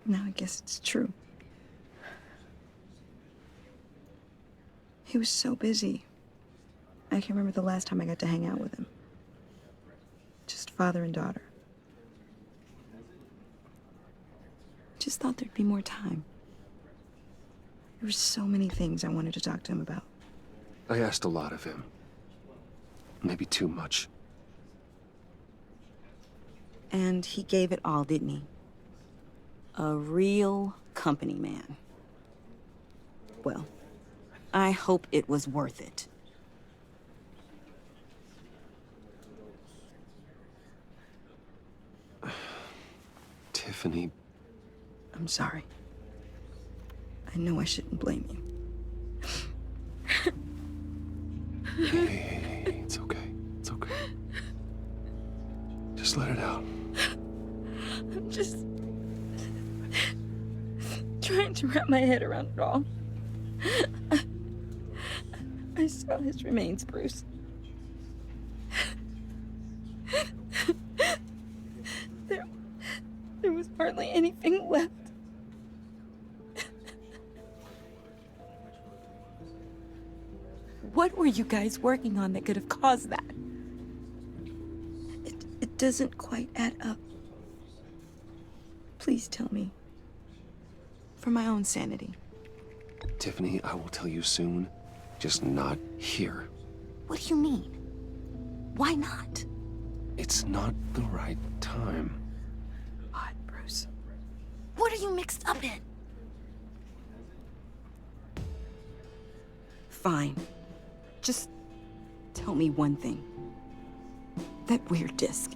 Now I guess it's true. He was so busy. I can remember the last time I got to hang out with him. Just father and daughter. Just thought there'd be more time. There were so many things I wanted to talk to him about. I asked a lot of him. Maybe too much. And he gave it all, didn't he? A real company man. Well, I hope it was worth it. Tiffany. I'm sorry. I know I shouldn't blame you. Hey, it's okay. It's okay. Just let it out. I'm just trying to wrap my head around it all. I saw his remains, Bruce. There was hardly anything left. What were you guys working on that could have caused that? It doesn't quite add up. Please tell me. For my own sanity. Tiffany, I will tell you soon. Just not here. What do you mean? Why not? It's not the right time. God, Bruce. What are you mixed up in? Fine. Just tell me one thing. That weird disc.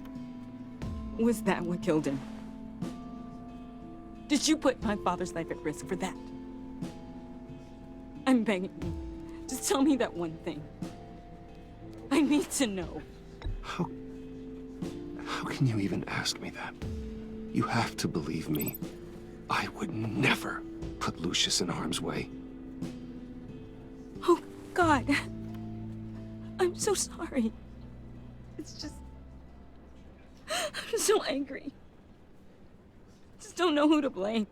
Was that what killed him? Did you put my father's life at risk for that? I'm begging you. Just tell me that one thing. I need to know. How can you even ask me that? You have to believe me. I would never put Lucius in harm's way. Oh, God. I'm so sorry. It's just... I'm so angry. Just don't know who to blame.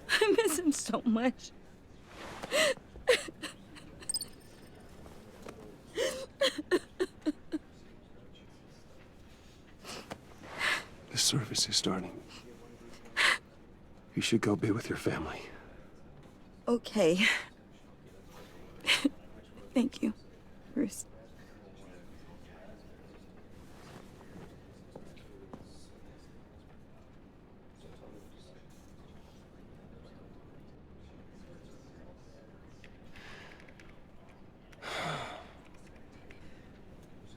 I miss him so much. The service is starting. You should go be with your family. Okay. Thank you, Bruce.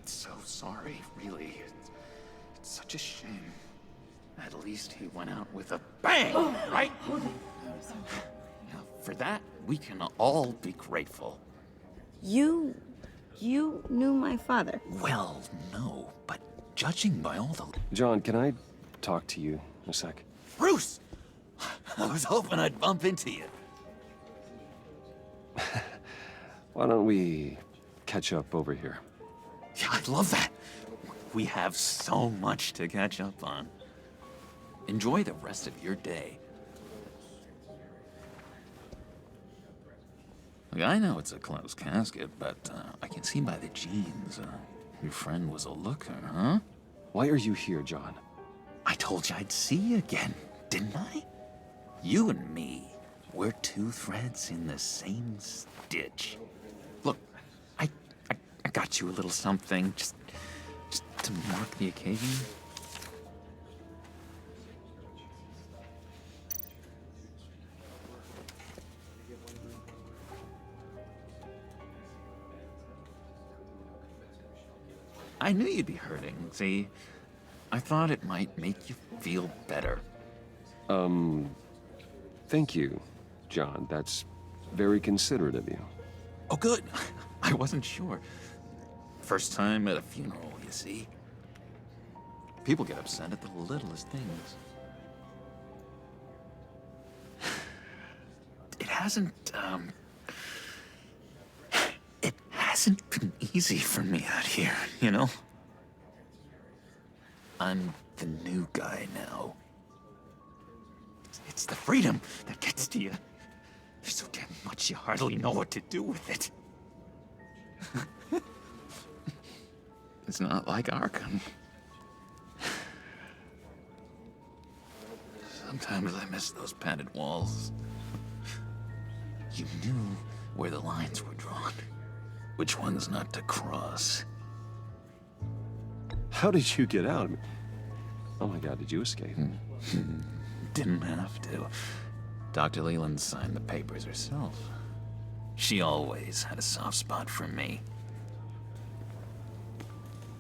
So sorry, really. It's such a shame. At least he went out with a bang, right? Now, for that, we can all be grateful. You knew my father. Well, no, but judging by all the... John, can I talk to you a sec? Bruce! I was hoping I'd bump into you. Why don't we catch up over here? Yeah, I'd love that. We have so much to catch up on. Enjoy the rest of your day. Look, I know it's a closed casket, but I can see by the jeans, your friend was a looker, huh? Why are you here, John? I told you I'd see you again, didn't I? You and me, we're two threads in the same stitch. Look, I got you a little something, just to mark the occasion. I knew you'd be hurting, see? I thought it might make you feel better. Thank you, John. That's very considerate of you. Oh, good. I wasn't sure. First time at a funeral, you see? People get upset at the littlest things. It hasn't been easy for me out here, you know? I'm the new guy now. It's the freedom that gets to you. There's so damn much you hardly know what to do with it. It's not like Arkham. Sometimes I miss those padded walls. You knew where the lines were drawn. Which ones not to cross. How did you get out? Oh my God, did you escape? Didn't have to. Dr. Leland signed the papers herself. She always had a soft spot for me.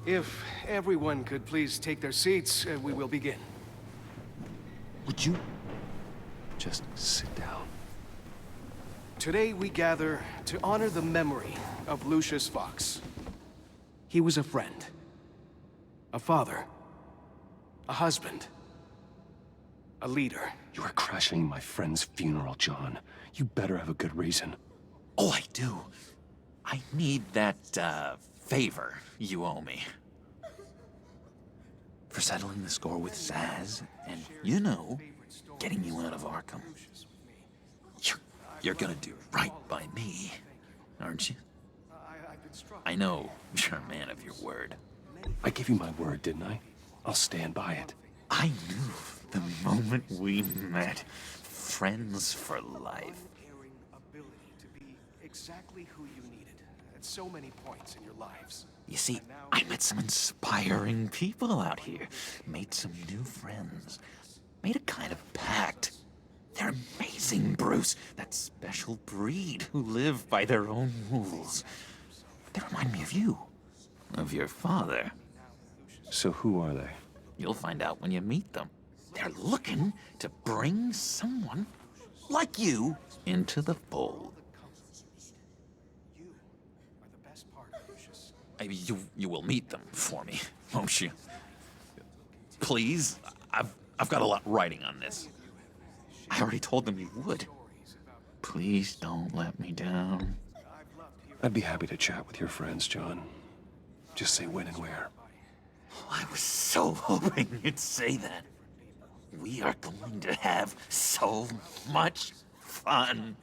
If everyone could please take their seats, we will begin. Would you just sit down? Today we gather to honor the memory of Lucius Fox. He was a friend, a father, a husband, a leader. You are crashing my friend's funeral, John. You better have a good reason. Oh, I do. I need that, favor you owe me. For settling the score with Zaz, and, you know, getting you out of Arkham. You're gonna do right by me, aren't you? I know you're a man of your word. I gave you my word, didn't I? I'll stand by it. I knew the moment we met. Friends for life. Ability to be exactly who you needed at so many points in your lives. You see, I met some inspiring people out here. Made some new friends. Made a kind of pact. They're amazing, Bruce. That special breed who live by their own rules. They remind me of you. Of your father. So who are they? You'll find out when you meet them. They're looking to bring someone like you into the fold. You will meet them for me, won't you? Please? I've got a lot writing on this. I already told them you would. Please don't let me down. I'd be happy to chat with your friends, John. Just say when and where. I was so hoping you'd say that. We are going to have so much fun.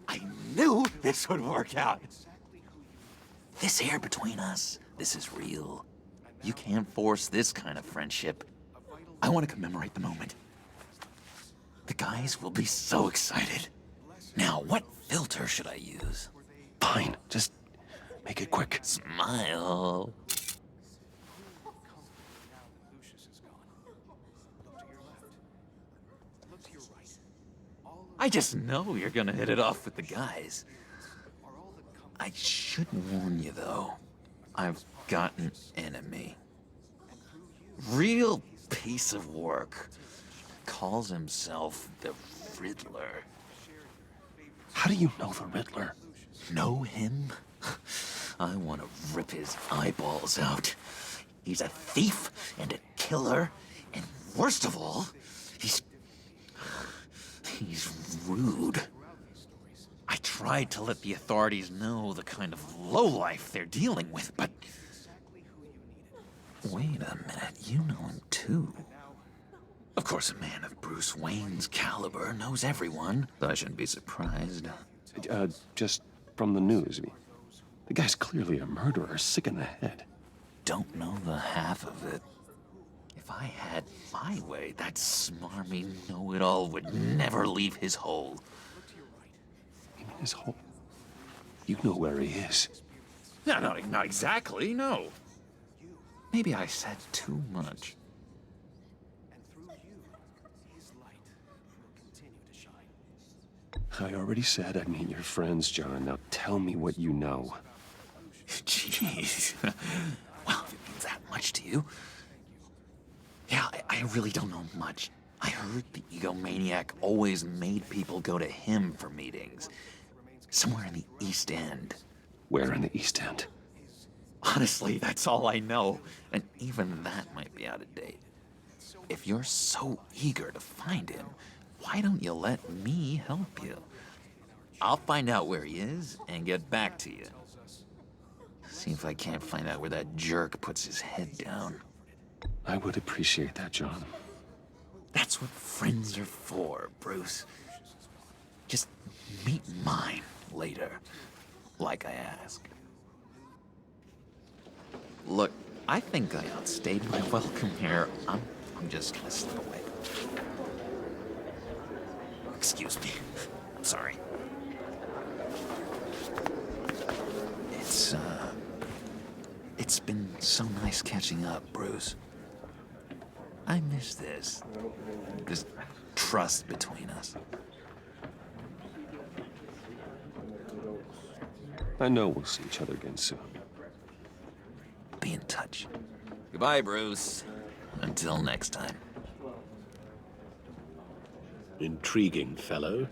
I knew this would work out. This air between us, this is real. You can't force this kind of friendship. I want to commemorate the moment. The guys will be so excited. Now, what filter should I use? Fine, just make it quick. Smile. I just know you're gonna hit it off with the guys. I should warn you, though. I've got an enemy. Real piece of work. Calls himself the Riddler. How do you know the Riddler? Know him? I want to rip his eyeballs out. He's a thief and a killer, and worst of all, he's rude. I tried to let the authorities know the kind of lowlife they're dealing with, but... Wait a minute, you know him too. Of course, a man of Bruce Wayne's caliber knows everyone, so I shouldn't be surprised. Just from the news. The guy's clearly a murderer, sick in the head. Don't know the half of it. If I had my way, that smarmy know-it-all would never leave his hole. You mean his hole? You know where he is. No, not exactly, no. Maybe I said too much. I already said I'd meet your friends, John. Now tell me what you know. Jeez. Well, if it means that much to you. Yeah, I really don't know much. I heard the egomaniac always made people go to him for meetings. Somewhere in the East End. Where in the East End? Honestly, that's all I know. And even that might be out of date. If you're so eager to find him, why don't you let me help you? I'll find out where he is and get back to you. See if I can't find out where that jerk puts his head down. I would appreciate that, John. That's what friends are for, Bruce. Just meet mine later, like I asked. Look, I think I outstayed my welcome here. I'm just gonna slip away. Excuse me. I'm sorry. It's been so nice catching up, Bruce. I miss this trust between us. I know we'll see each other again soon. Be in touch. Goodbye, Bruce. Until next time. Intriguing fellow.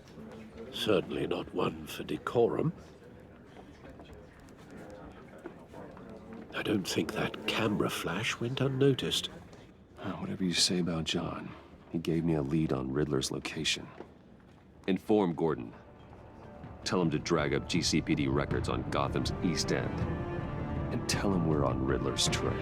Certainly not one for decorum. I don't think that camera flash went unnoticed. Whatever you say about John, he gave me a lead on Riddler's location. Inform Gordon. Tell him to drag up GCPD records on Gotham's East End. And tell him we're on Riddler's trail.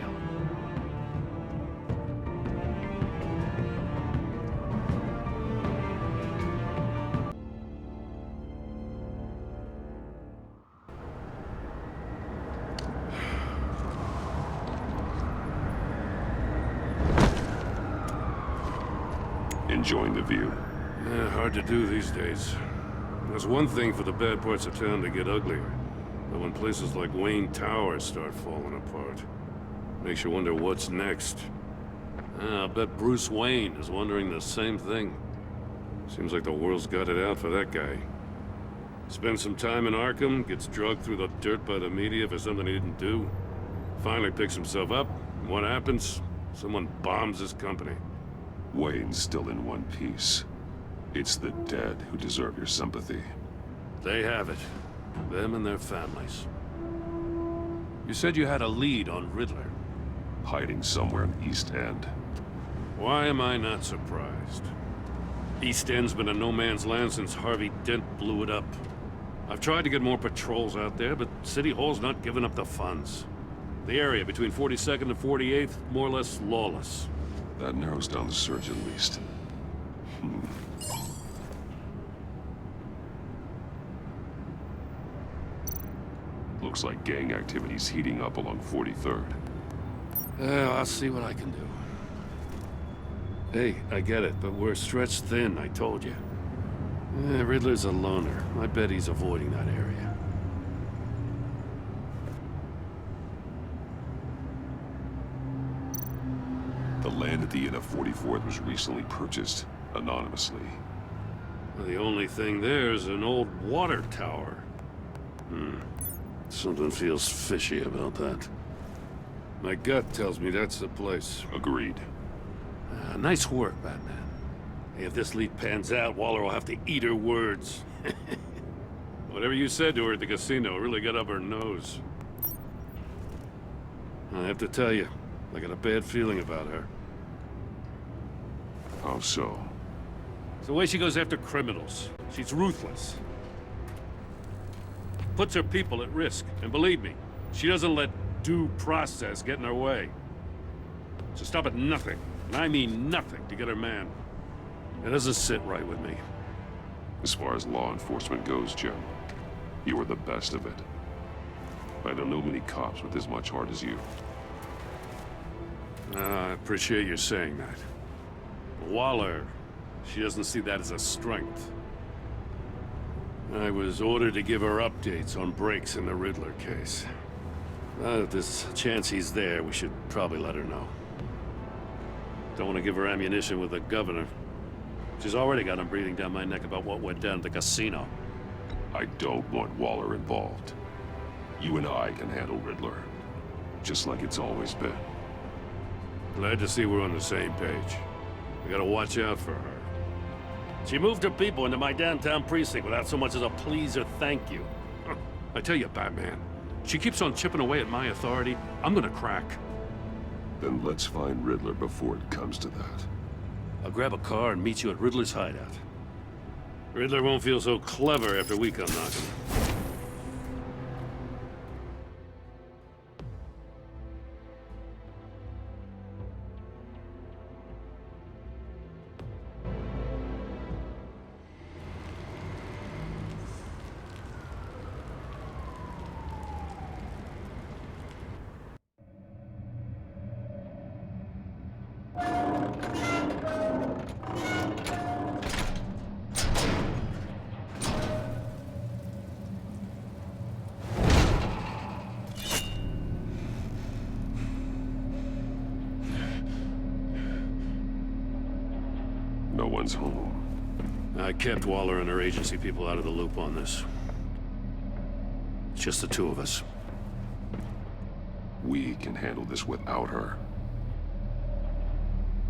Enjoying the view? Hard to do these days. There's one thing for the bad parts of town to get uglier, but when places like Wayne Tower start falling apart, makes you wonder what's next. I'll bet Bruce Wayne is wondering the same thing. Seems like the world's got it out for that guy. Spends some time in Arkham, gets drugged through the dirt by the media for something he didn't do. Finally picks himself up, and what happens? Someone bombs his company. Wayne's still in one piece. It's the dead who deserve your sympathy. They have it. Them and their families. You said you had a lead on Riddler. Hiding somewhere in East End. Why am I not surprised? East End's been a no-man's land since Harvey Dent blew it up. I've tried to get more patrols out there, but City Hall's not giving up the funds. The area between 42nd and 48th, more or less lawless. That narrows down the search at least. Looks like gang activity's heating up along 43rd. Well, I'll see what I can do. Hey, I get it, but we're stretched thin, I told you. Riddler's a loner. I bet he's avoiding that area. The land at the end of 44th was recently purchased, anonymously. Well, the only thing there is an old water tower. Something feels fishy about that. My gut tells me that's the place. Agreed. Nice work, Batman. Hey, if this lead pans out, Waller will have to eat her words. Whatever you said to her at the casino really got up her nose. I have to tell you, I got a bad feeling about her. How so? It's the way she goes after criminals. She's ruthless. Puts her people at risk. And believe me, she doesn't let due process get in her way. She'll stop at nothing, and I mean nothing, to get her man. It doesn't sit right with me. As far as law enforcement goes, Jim, you are the best of it. I don't know many cops with as much heart as you. I appreciate you saying that. Waller, she doesn't see that as a strength. I was ordered to give her updates on breaks in the Riddler case. If there's a chance he's there, we should probably let her know. Don't want to give her ammunition with the governor. She's already got him breathing down my neck about what went down at the casino. I don't want Waller involved. You and I can handle Riddler, just like it's always been. Glad to see we're on the same page. We gotta watch out for her. She moved her people into my downtown precinct without so much as a please or thank you. I tell you, Batman, she keeps on chipping away at my authority. I'm gonna crack. Then let's find Riddler before it comes to that. I'll grab a car and meet you at Riddler's hideout. Riddler won't feel so clever after we come knocking. No one's home. I kept Waller and her agency people out of the loop on this. It's just the two of us. We can handle this without her.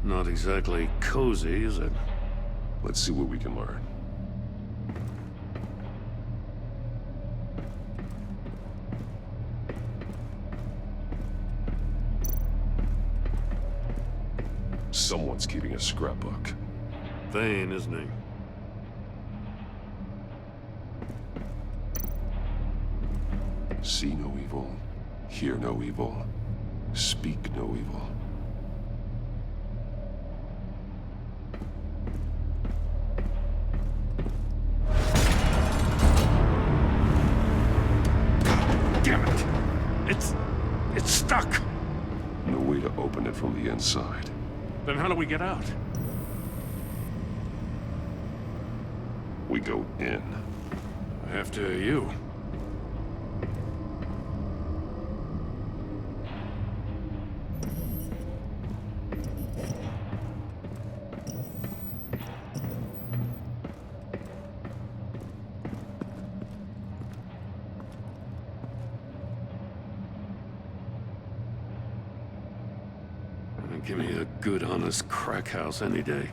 Not exactly cozy, is it? Let's see what we can learn. Someone's keeping a scrapbook. Vain, isn't he? See no evil, hear no evil, speak no evil. Damn it! It's stuck! No way to open it from the inside. Then how do we get out? We go in. After you. Give me a good, honest crack house any day.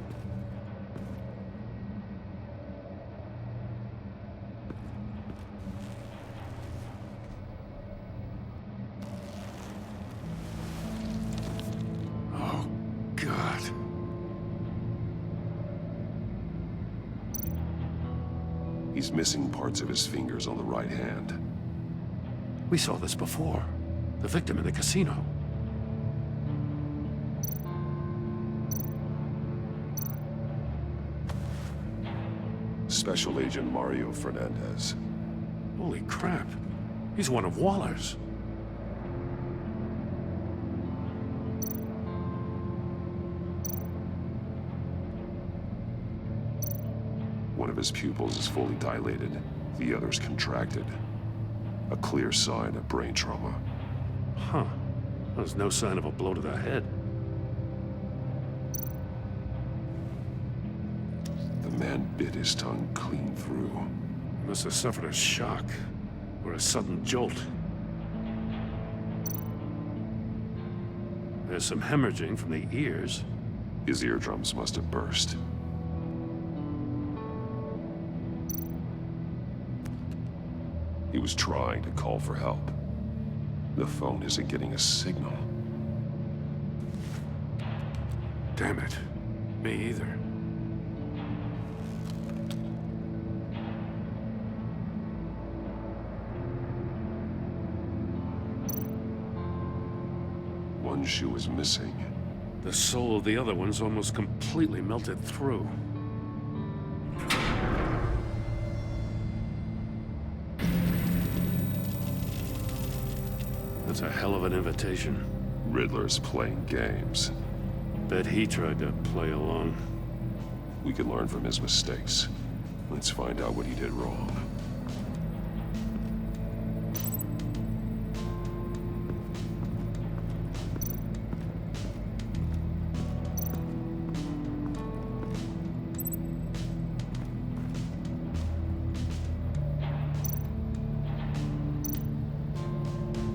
Oh, God. He's missing parts of his fingers on the right hand. We saw this before. The victim in the casino. Special Agent Mario Fernandez. Holy crap. He's one of Waller's. One of his pupils is fully dilated. The other's contracted. A clear sign of brain trauma. Huh. There's no sign of a blow to the head. The man bit his tongue clean through. He must have suffered a shock, or a sudden jolt. There's some hemorrhaging from the ears. His eardrums must have burst. He was trying to call for help. The phone isn't getting a signal. Damn it. Me either. One shoe is missing. The sole of the other one's almost completely melted through. That's a hell of an invitation. Riddler's playing games. Bet he tried to play along. We can learn from his mistakes. Let's find out what he did wrong.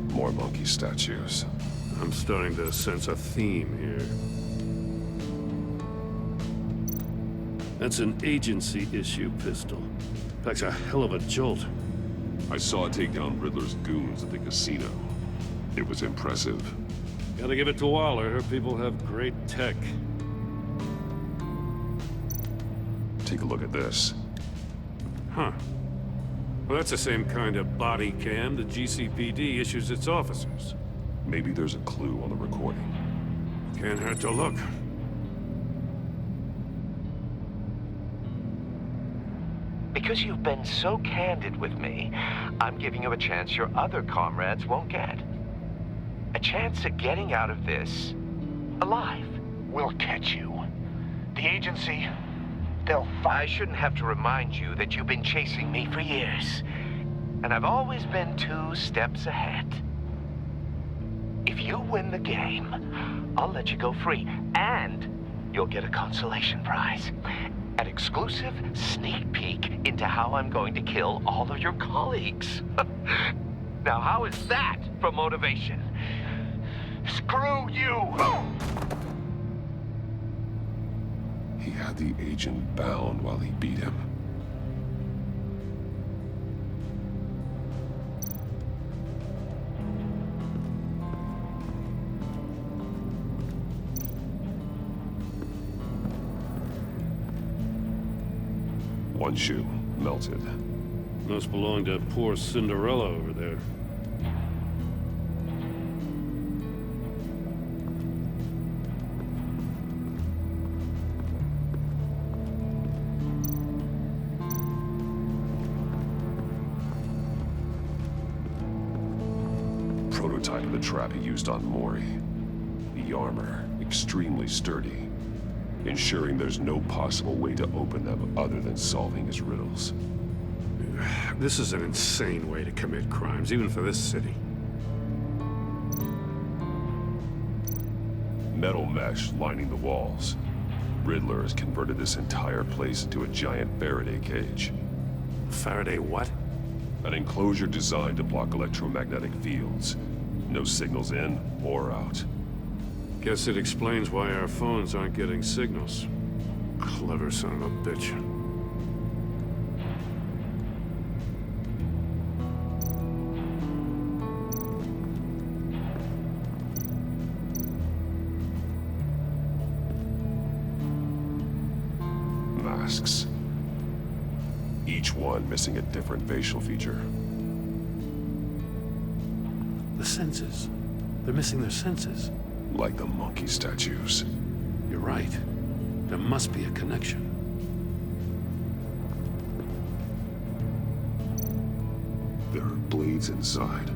More monkey statues. I'm starting to sense a theme here. That's an agency-issue pistol. Packs a hell of a jolt. I saw it take down Riddler's goons at the casino. It was impressive. Gotta give it to Waller. Her people have great tech. Take a look at this. Huh. Well, that's the same kind of body cam the GCPD issues its officers. Maybe there's a clue on the recording. Can't hurt to look. Because you've been so candid with me, I'm giving you a chance your other comrades won't get. A chance at getting out of this alive. We'll catch you. The agency, they'll I shouldn't have to remind you that you've been chasing me for years. And I've always been 2 steps ahead. If you win the game, I'll let you go free. And you'll get a consolation prize. An exclusive sneak peek into how I'm going to kill all of your colleagues. Now, how is that for motivation? Screw you! He had the agent bound while he beat him. One shoe, melted. Must belong to poor Cinderella over there. Prototype of the trap he used on Mori. The armor, extremely sturdy. ensuring there's no possible way to open them other than solving his riddles. This is an insane way to commit crimes, even for this city. Metal mesh lining the walls. Riddler has converted this entire place into a giant Faraday cage. Faraday what? An enclosure designed to block electromagnetic fields. No signals in or out. Guess it explains why our phones aren't getting signals. Clever son of a bitch. Masks. Each one missing a different facial feature. The senses. They're missing their senses. Like the monkey statues. You're right. There must be a connection. There are blades inside.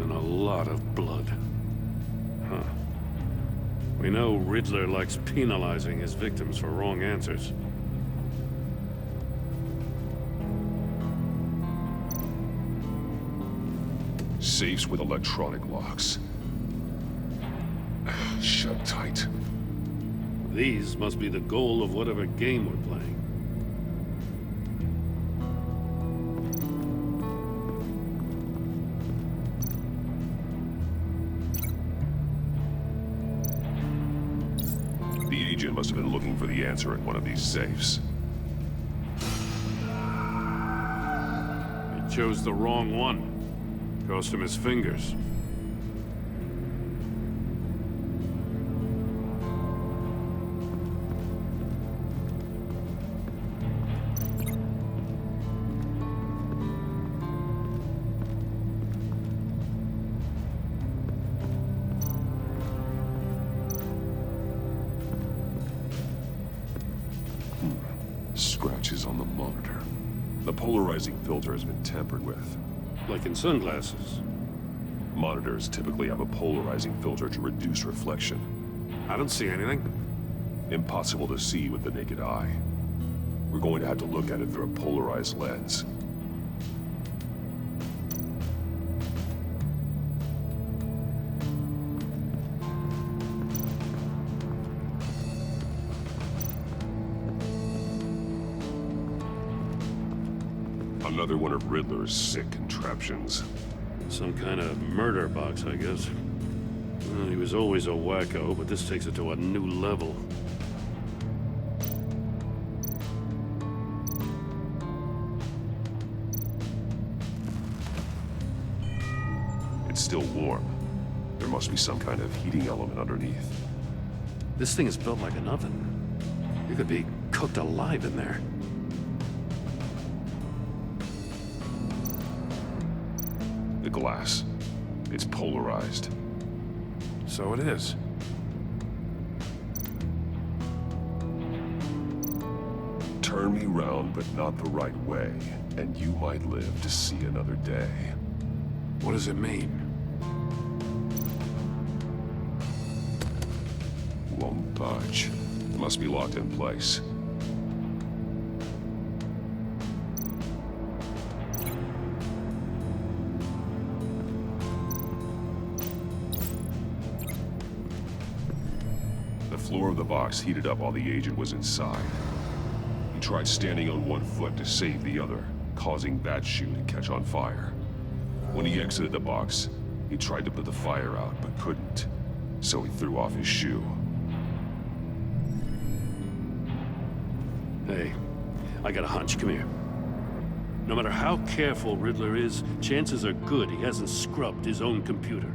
And a lot of blood. Huh. We know Riddler likes penalizing his victims for wrong answers. Safes with electronic locks. Shut tight. These must be the goal of whatever game we're playing. The agent must have been looking for the answer in one of these safes. He chose the wrong one. Cost him his fingers. Scratches on the monitor. The polarizing filter has been tampered with. Like in sunglasses. Monitors typically have a polarizing filter to reduce reflection. I don't see anything. Impossible to see with the naked eye. We're going to have to look at it through a polarized lens. Another one of Riddler's sick contraptions. Some kind of murder box, I guess. Well, he was always a wacko, but this takes it to a new level. It's still warm. There must be some kind of heating element underneath. This thing is built like an oven. You could be cooked alive in there. The glass. It's polarized. So it is. Turn me round, but not the right way, and you might live to see another day. What does it mean? Won't budge. Must be locked in place. The floor of the box heated up while the agent was inside. He tried standing on one foot to save the other, causing that shoe to catch on fire. When he exited the box, he tried to put the fire out, but couldn't. So he threw off his shoe. Hey, I got a hunch. Come here. No matter how careful Riddler is, chances are good he hasn't scrubbed his own computer.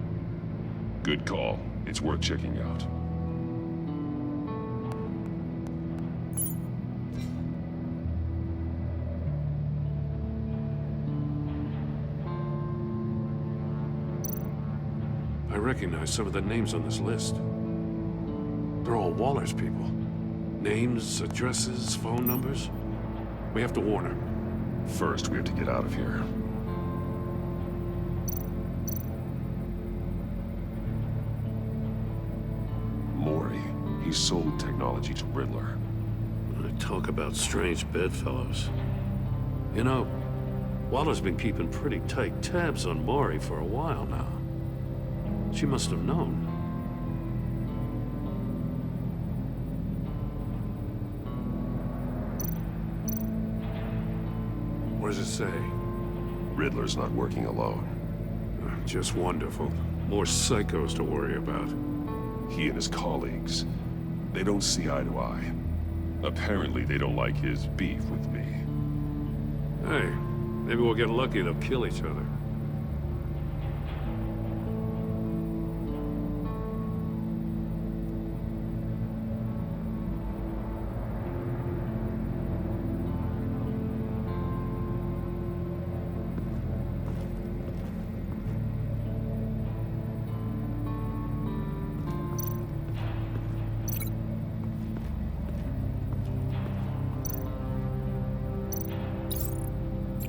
Good call. It's worth checking out. I recognize some of the names on this list. They're all Waller's people. Names, addresses, phone numbers. We have to warn her. First, we have to get out of here. Mori. He's sold technology to Riddler. Talk about strange bedfellows. You know, Waller's been keeping pretty tight tabs on Maury for a while now. She must have known. What does it say? Riddler's not working alone. Just wonderful. More psychos to worry about. He and his colleagues, they don't see eye to eye. Apparently, they don't like his beef with me. Hey, maybe we'll get lucky and they'll kill each other.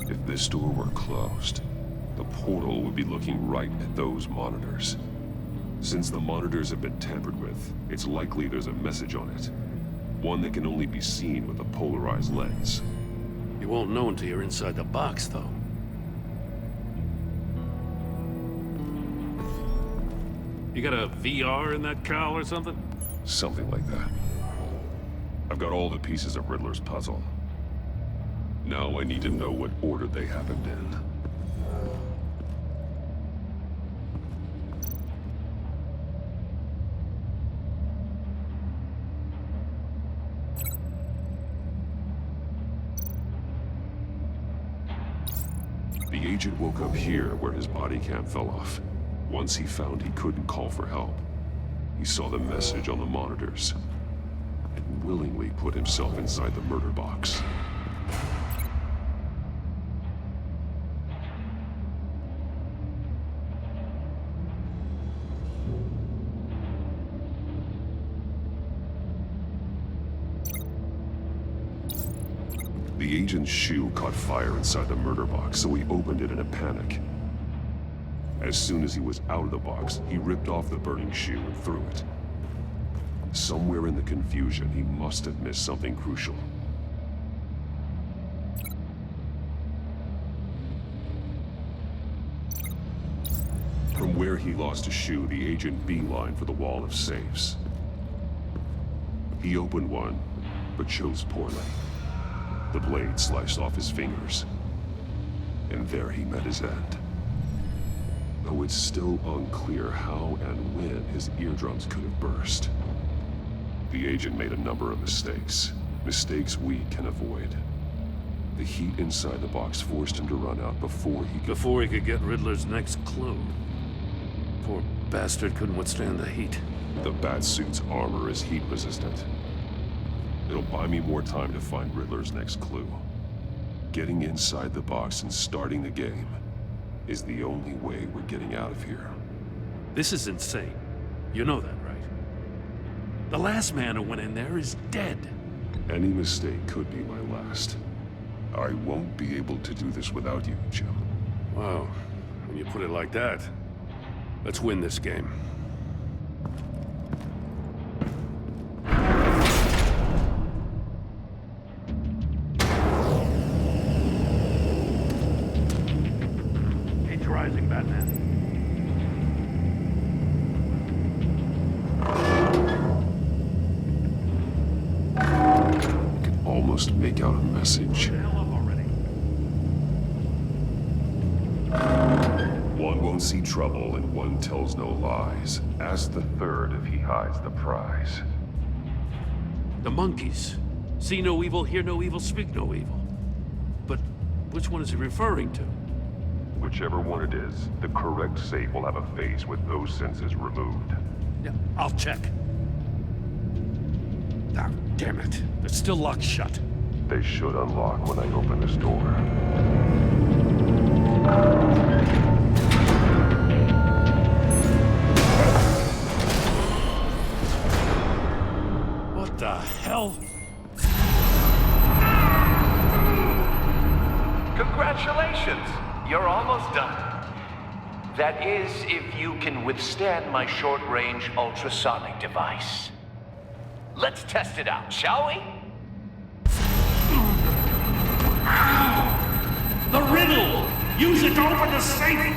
If this door were closed, the portal would be looking right at those monitors. Since the monitors have been tampered with, it's likely there's a message on it. One that can only be seen with a polarized lens. You won't know until you're inside the box, though. You got a VR in that cowl or something? Something like that. I've got all the pieces of Riddler's puzzle. Now I need to know what order they happened in. The agent woke up here where his body cam fell off. Once he found he couldn't call for help, he saw the message on the monitors and willingly put himself inside the murder box. The agent's shoe caught fire inside the murder box, so he opened it in a panic. As soon as he was out of the box, he ripped off the burning shoe and threw it. Somewhere in the confusion, he must have missed something crucial. From where he lost a shoe, the agent beelined for the wall of safes. He opened one, but chose poorly. The blade sliced off his fingers, and there he met his end. Though it's still unclear how and when his eardrums could have burst. The agent made a number of mistakes. Mistakes we can avoid. The heat inside the box forced him to run out before he could get Riddler's next clue. Poor bastard couldn't withstand the heat. The Batsuit's armor is heat resistant. It'll buy me more time to find Riddler's next clue. Getting inside the box and starting the game is the only way we're getting out of here. This is insane. You know that, right? The last man who went in there is dead. Any mistake could be my last. I won't be able to do this without you, Jim. Wow. When you put it like that, let's win this game. Rising, Batman. I can almost make out a message. One won't see trouble and one tells no lies. Ask the third if he hides the prize. The monkeys. See no evil, hear no evil, speak no evil. But which one is he referring to? Whichever one it is, the correct safe will have a face with those senses removed. Yeah, I'll check. Ah, damn it. They're still locked shut. They should unlock when I open this door. What the hell? Congratulations! You're almost done. That is, if you can withstand my short-range ultrasonic device. Let's test it out, shall we? The riddle! Use it to open the safe!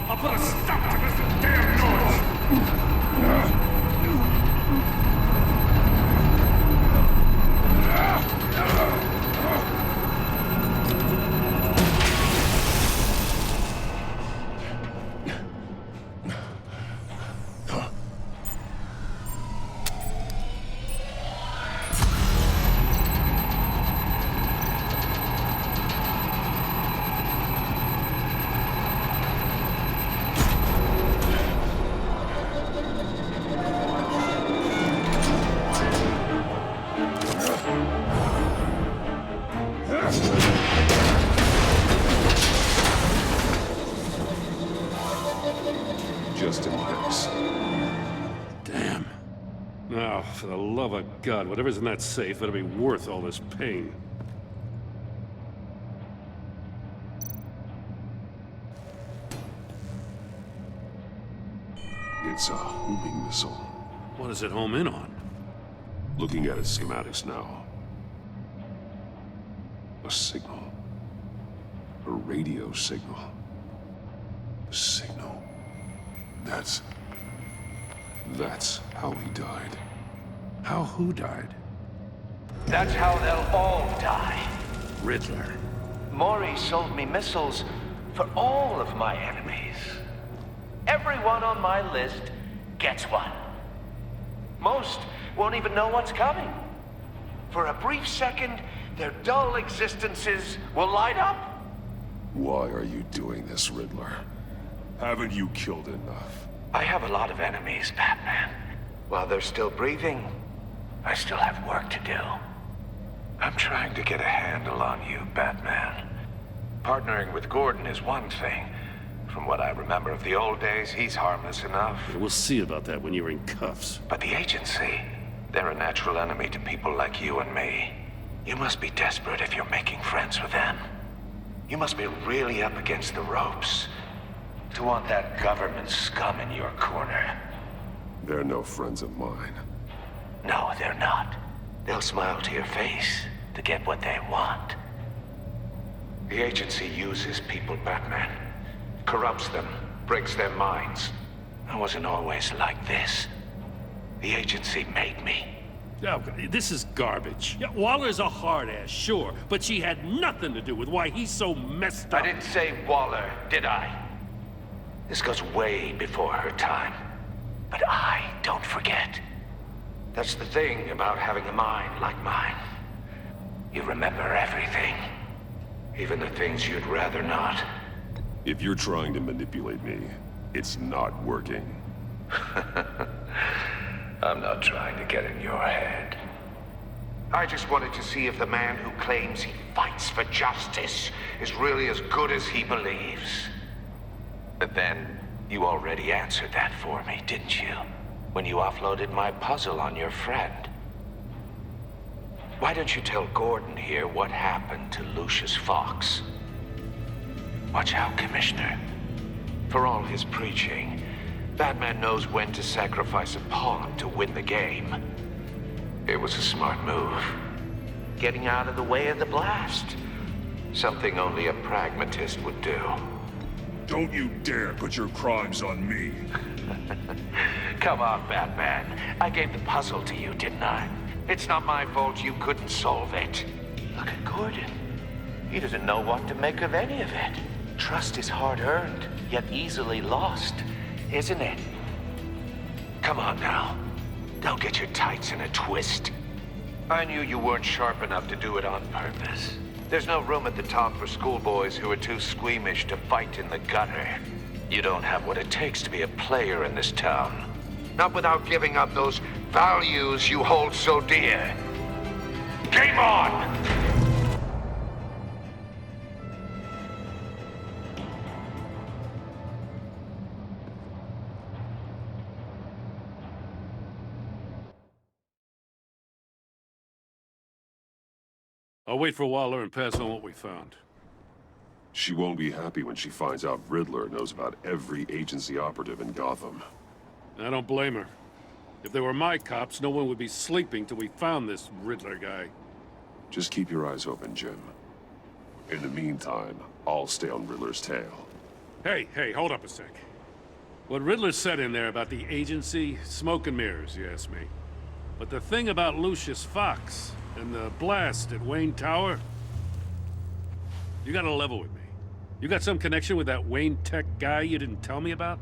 I'll put a stop to this damn noise! Just in case. Damn. Now, for the love of God, whatever's in that safe better be worth all this pain. It's a homing missile. What does it home in on? Looking at its schematics now. A signal. A radio signal. A signal. That's how he died. How who died? That's how they'll all die. Riddler. Maury sold me missiles for all of my enemies. Everyone on my list gets one. Most won't even know what's coming. For a brief second, their dull existences will light up. Why are you doing this, Riddler? Haven't you killed enough? I have a lot of enemies, Batman. While they're still breathing, I still have work to do. I'm trying to get a handle on you, Batman. Partnering with Gordon is one thing. From what I remember of the old days, he's harmless enough. We'll see about that when you're in cuffs. But the agency, they're a natural enemy to people like you and me. You must be desperate if you're making friends with them. You must be really up against the ropes to want that government scum in your corner. They're no friends of mine. No, they're not. They'll smile to your face to get what they want. The agency uses people, Batman. Corrupts them, breaks their minds. I wasn't always like this. The agency made me. Oh, this is garbage. Yeah, Waller's a hard-ass, sure, but she had nothing to do with why he's so messed up. I didn't say Waller, did I? This goes way before her time. But I don't forget. That's the thing about having a mind like mine. You remember everything. Even the things you'd rather not. If you're trying to manipulate me, it's not working. I'm not trying to get in your head. I just wanted to see if the man who claims he fights for justice is really as good as he believes. But then, you already answered that for me, didn't you? When you offloaded my puzzle on your friend. Why don't you tell Gordon here what happened to Lucius Fox? Watch out, Commissioner. For all his preaching, Batman knows when to sacrifice a pawn to win the game. It was a smart move. Getting out of the way of the blast. Something only a pragmatist would do. Don't you dare put your crimes on me. Come on, Batman. I gave the puzzle to you, didn't I? It's not my fault you couldn't solve it. Look at Gordon. He doesn't know what to make of any of it. Trust is hard-earned, yet easily lost, isn't it? Come on now. Don't get your tights in a twist. I knew you weren't sharp enough to do it on purpose. There's no room at the top for schoolboys who are too squeamish to fight in the gutter. You don't have what it takes to be a player in this town. Not without giving up those values you hold so dear. Game on! I'll wait for Waller and pass on what we found. She won't be happy when she finds out Riddler knows about every agency operative in Gotham. I don't blame her. If they were my cops, no one would be sleeping till we found this Riddler guy. Just keep your eyes open, Jim. In the meantime, I'll stay on Riddler's tail. Hey, hold up a sec. What Riddler said in there about the agency, smoke and mirrors, you ask me. But the thing about Lucius Fox and the blast at Wayne Tower, you gotta level with me. You got some connection with that Wayne Tech guy you didn't tell me about?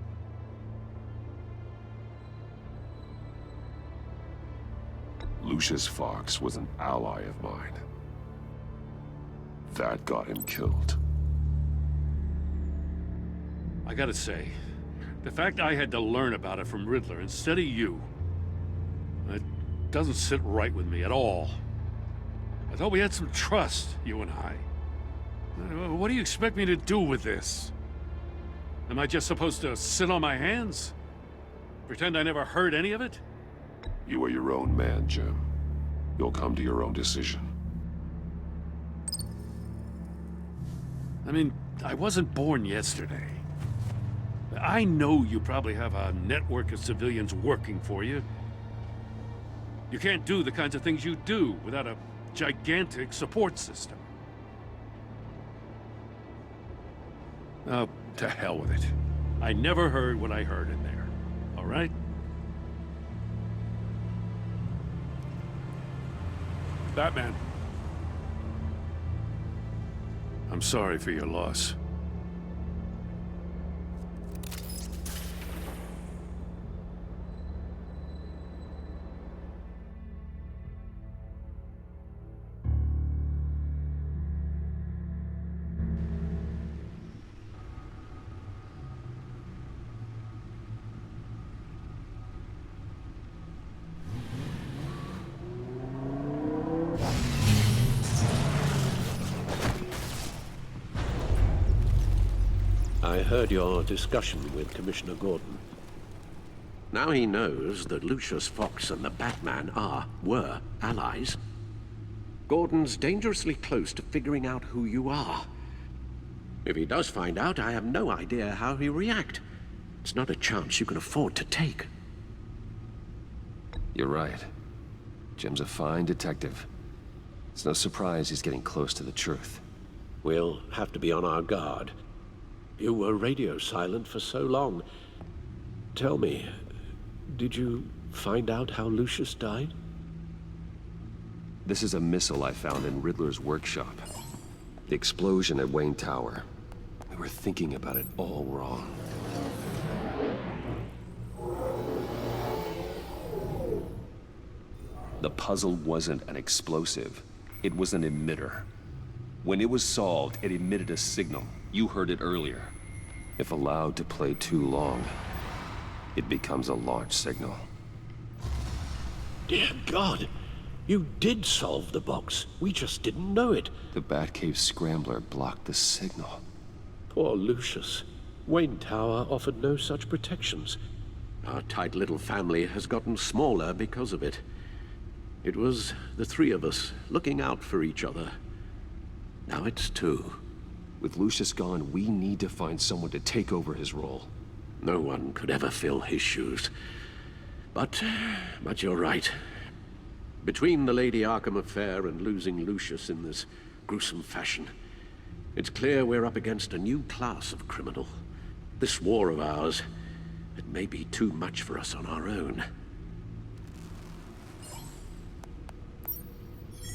Lucius Fox was an ally of mine. That got him killed. I gotta say, the fact I had to learn about it from Riddler instead of you, it doesn't sit right with me at all. I thought we had some trust, you and I. What do you expect me to do with this? Am I just supposed to sit on my hands? Pretend I never heard any of it? You are your own man, Jim. You'll come to your own decision. I mean, I wasn't born yesterday. I know you probably have a network of civilians working for you. You can't do the kinds of things you do without a gigantic support system. Oh, to hell with it. I never heard what I heard in there, all right? Batman. I'm sorry for your loss. I heard your discussion with Commissioner Gordon. Now he knows that Lucius Fox and the Batman were allies. Gordon's dangerously close to figuring out who you are. If he does find out, I have no idea how he'll react. It's not a chance you can afford to take. You're right. Jim's a fine detective. It's no surprise he's getting close to the truth. We'll have to be on our guard. You were radio silent for so long. Tell me, did you find out how Lucius died? This is a missile I found in Riddler's workshop. The explosion at Wayne Tower. We were thinking about it all wrong. The puzzle wasn't an explosive. It was an emitter. When it was solved, it emitted a signal. You heard it earlier. If allowed to play too long, it becomes a launch signal. Dear God, you did solve the box. We just didn't know it. The Batcave scrambler blocked the signal. Poor Lucius. Wayne Tower offered no such protections. Our tight little family has gotten smaller because of it. It was the three of us looking out for each other. Now it's two. With Lucius gone, we need to find someone to take over his role. No one could ever fill his shoes. But you're right. Between the Lady Arkham affair and losing Lucius in this gruesome fashion, it's clear we're up against a new class of criminal. This war of ours, it may be too much for us on our own.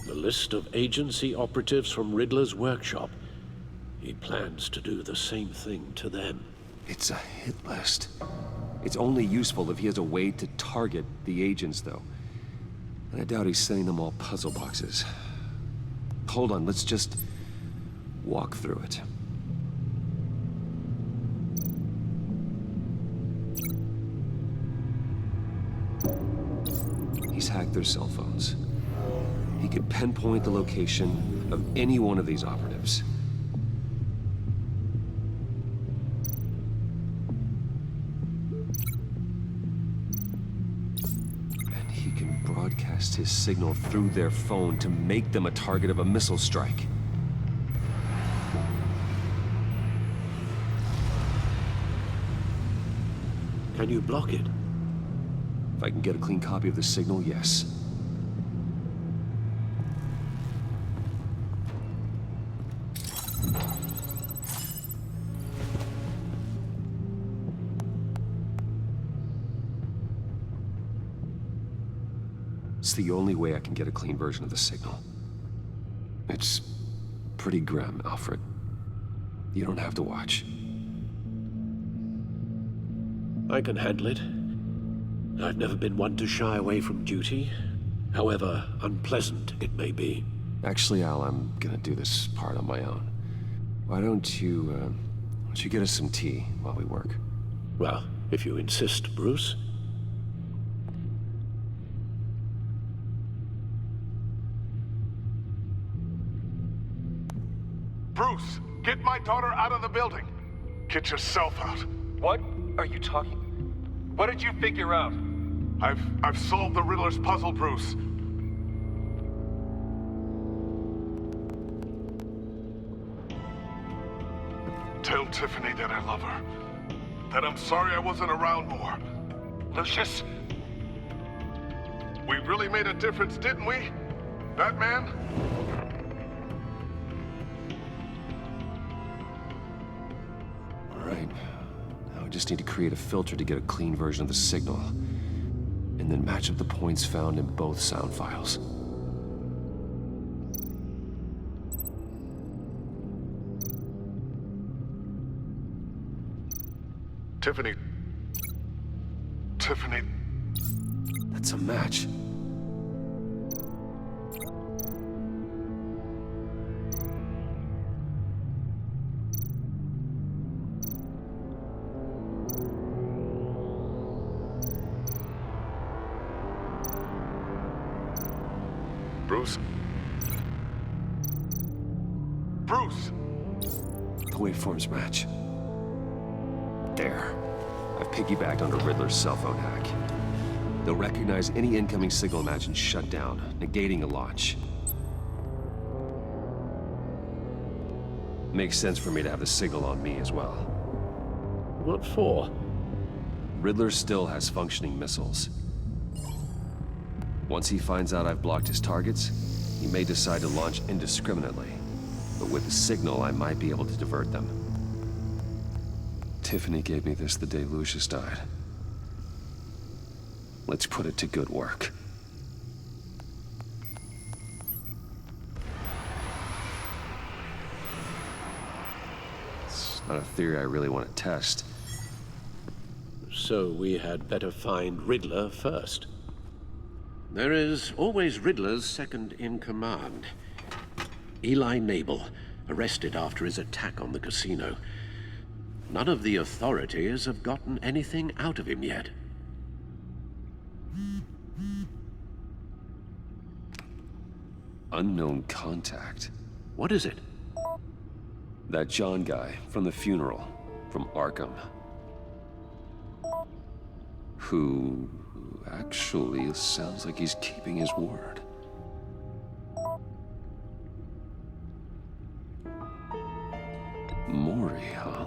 The list of agency operatives from Riddler's workshop. He plans to do the same thing to them. It's a hit list. It's only useful if he has a way to target the agents, though. And I doubt he's sending them all puzzle boxes. Hold on, let's just walk through it. He's hacked their cell phones. He could pinpoint the location of any one of these operatives. And he can broadcast his signal through their phone to make them a target of a missile strike. Can you block it? If I can get a clean copy of the signal, yes. It's the only way I can get a clean version of the signal. It's pretty grim, Alfred. You don't have to watch. I can handle it. I've never been one to shy away from duty, however unpleasant it may be. Actually, Al, I'm gonna do this part on my own. Why don't you get us some tea while we work? Well, if you insist, Bruce. Bruce, get my daughter out of the building. Get yourself out. What are you talking? What did you figure out? I've solved the Riddler's puzzle, Bruce. Tell Tiffany that I love her. That I'm sorry I wasn't around more. Lucius? We really made a difference, didn't we? Batman? All right. Now I just need to create a filter to get a clean version of the signal. And then match up the points found in both sound files. Tiffany. That's a match. Bruce? Bruce! The waveforms match. There. I've piggybacked onto Riddler's cell phone hack. They'll recognize any incoming signal match and shut down, negating a launch. Makes sense for me to have the signal on me as well. What for? Riddler still has functioning missiles. Once he finds out I've blocked his targets, he may decide to launch indiscriminately. But with the signal, I might be able to divert them. Tiffany gave me this the day Lucius died. Let's put it to good work. It's not a theory I really want to test. So we had better find Riddler first. There is always Riddler's second in command. Eli Nabel, arrested after his attack on the casino. None of the authorities have gotten anything out of him yet. Unknown contact. What is it? That John guy from the funeral, from Arkham. Who actually sounds like he's keeping his word. Maury, huh?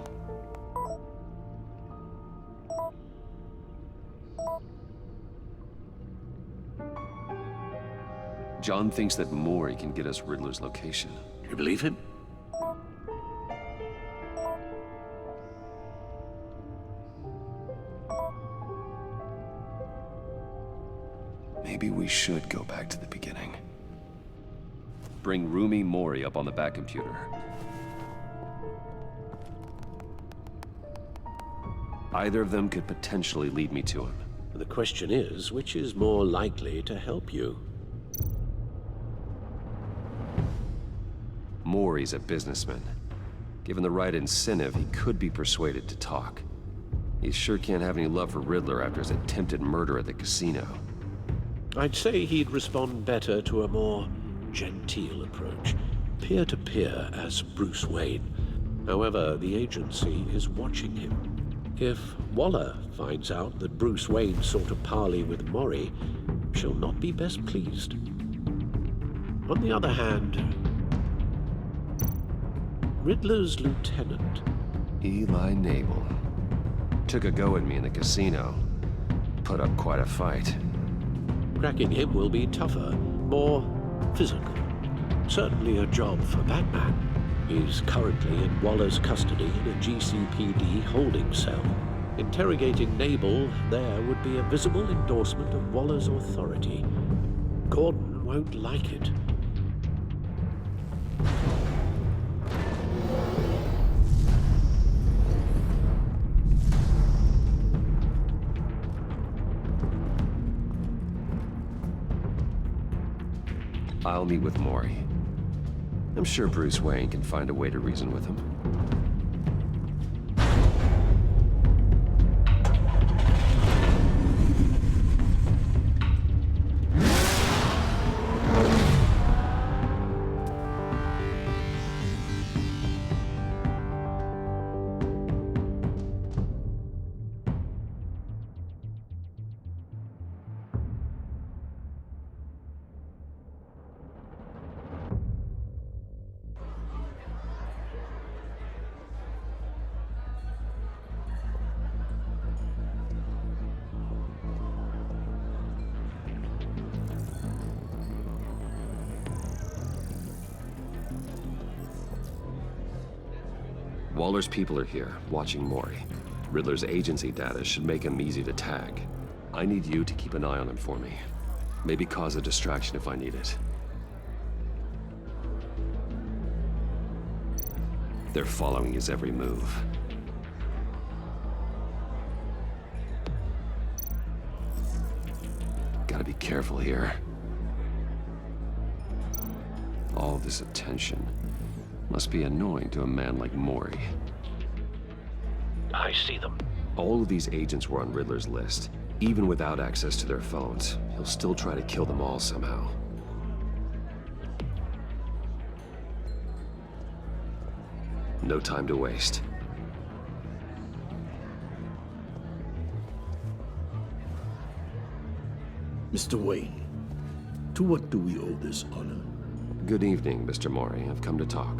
John thinks that Maury can get us Riddler's location. You believe him? Maybe we should go back to the beginning. Bring Rumi Mori up on the back computer. Either of them could potentially lead me to him. The question is, which is more likely to help you? Mori's a businessman. Given the right incentive, he could be persuaded to talk. He sure can't have any love for Riddler after his attempted murder at the casino. I'd say he'd respond better to a more genteel approach. Peer-to-peer as Bruce Wayne. However, the agency is watching him. If Waller finds out that Bruce Wayne sought a parley with Mori, she'll not be best pleased. On the other hand, Riddler's lieutenant, Eli Nabel, took a go at me in the casino. put up quite a fight. Cracking him will be tougher, more physical. Certainly a job for Batman. He's currently in Waller's custody in a GCPD holding cell. Interrogating Nabel there would be a visible endorsement of Waller's authority. Gordon won't like it. I'll meet with Mori. I'm sure Bruce Wayne can find a way to reason with him. Waller's people are here, watching Mori. Riddler's agency data should make him easy to tag. I need you to keep an eye on him for me. Maybe cause a distraction if I need it. They're following his every move. Gotta be careful here. All this attention must be annoying to a man like Mori. I see them. All of these agents were on Riddler's list. Even without access to their phones, he'll still try to kill them all somehow. No time to waste. Mr. Wayne, to what do we owe this honor? Good evening, Mr. Mori. I've come to talk.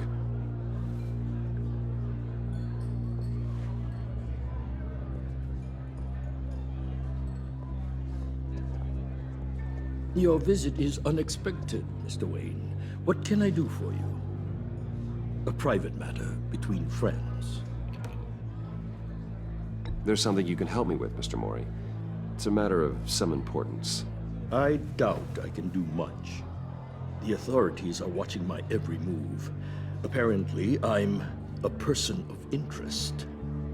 Your visit is unexpected, Mr. Wayne. What can I do for you? A private matter between friends. There's something you can help me with, Mr. Mori. It's a matter of some importance. I doubt I can do much. The authorities are watching my every move. Apparently, I'm a person of interest.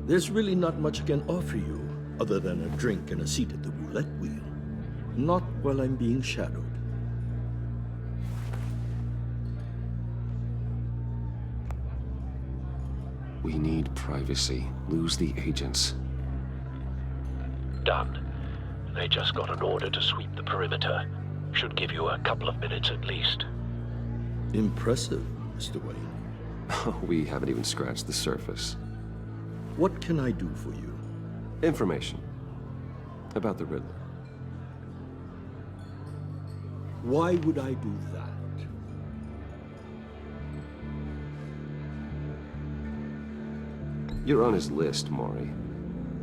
There's really not much I can offer you, other than a drink and a seat at the roulette wheel. Not while I'm being shadowed. We need privacy. Lose the agents. Done. They just got an order to sweep the perimeter. Should give you a couple of minutes at least. Impressive, Mr. Wayne. We haven't even scratched the surface. What can I do for you? Information. About the Riddler. Why would I do that? You're on his list, Mori.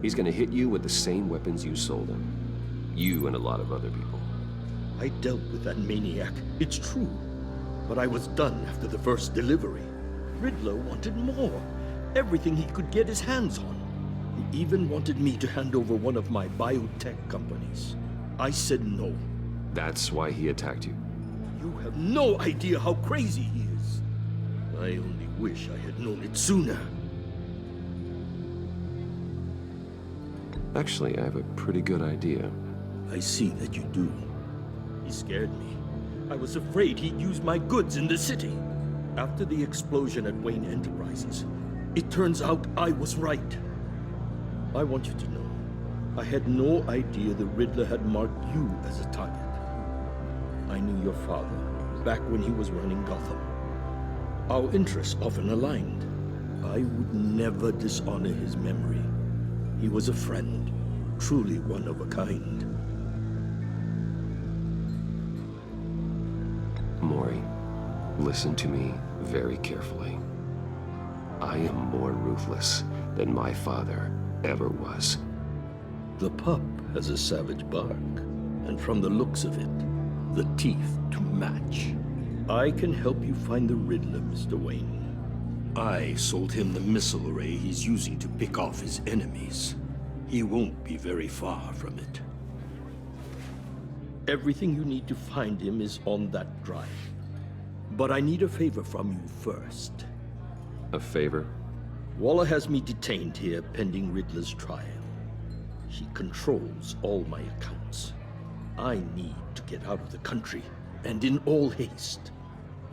He's gonna hit you with the same weapons you sold him. You and a lot of other people. I dealt with that maniac, it's true. But I was done after the first delivery. Riddler wanted more. Everything he could get his hands on. He even wanted me to hand over one of my biotech companies. I said no. That's why he attacked you. You have no idea how crazy he is. I only wish I had known it sooner. Actually, I have a pretty good idea. I see that you do. He scared me. I was afraid he'd use my goods in the city. After the explosion at Wayne Enterprises, it turns out I was right. I want you to know, I had no idea the Riddler had marked you as a target. I knew your father back when he was running Gotham. Our interests often aligned. I would never dishonor his memory. He was a friend, truly one of a kind. Mori, listen to me very carefully. I am more ruthless than my father ever was. The pup has a savage bark, and from the looks of it, the teeth to match. I can help you find the Riddler, Mr. Wayne. I sold him the missile array he's using to pick off his enemies. He won't be very far from it. Everything you need to find him is on that drive. But I need a favor from you first. A favor? Waller has me detained here pending Riddler's trial. She controls all my accounts. I need to get out of the country, and in all haste.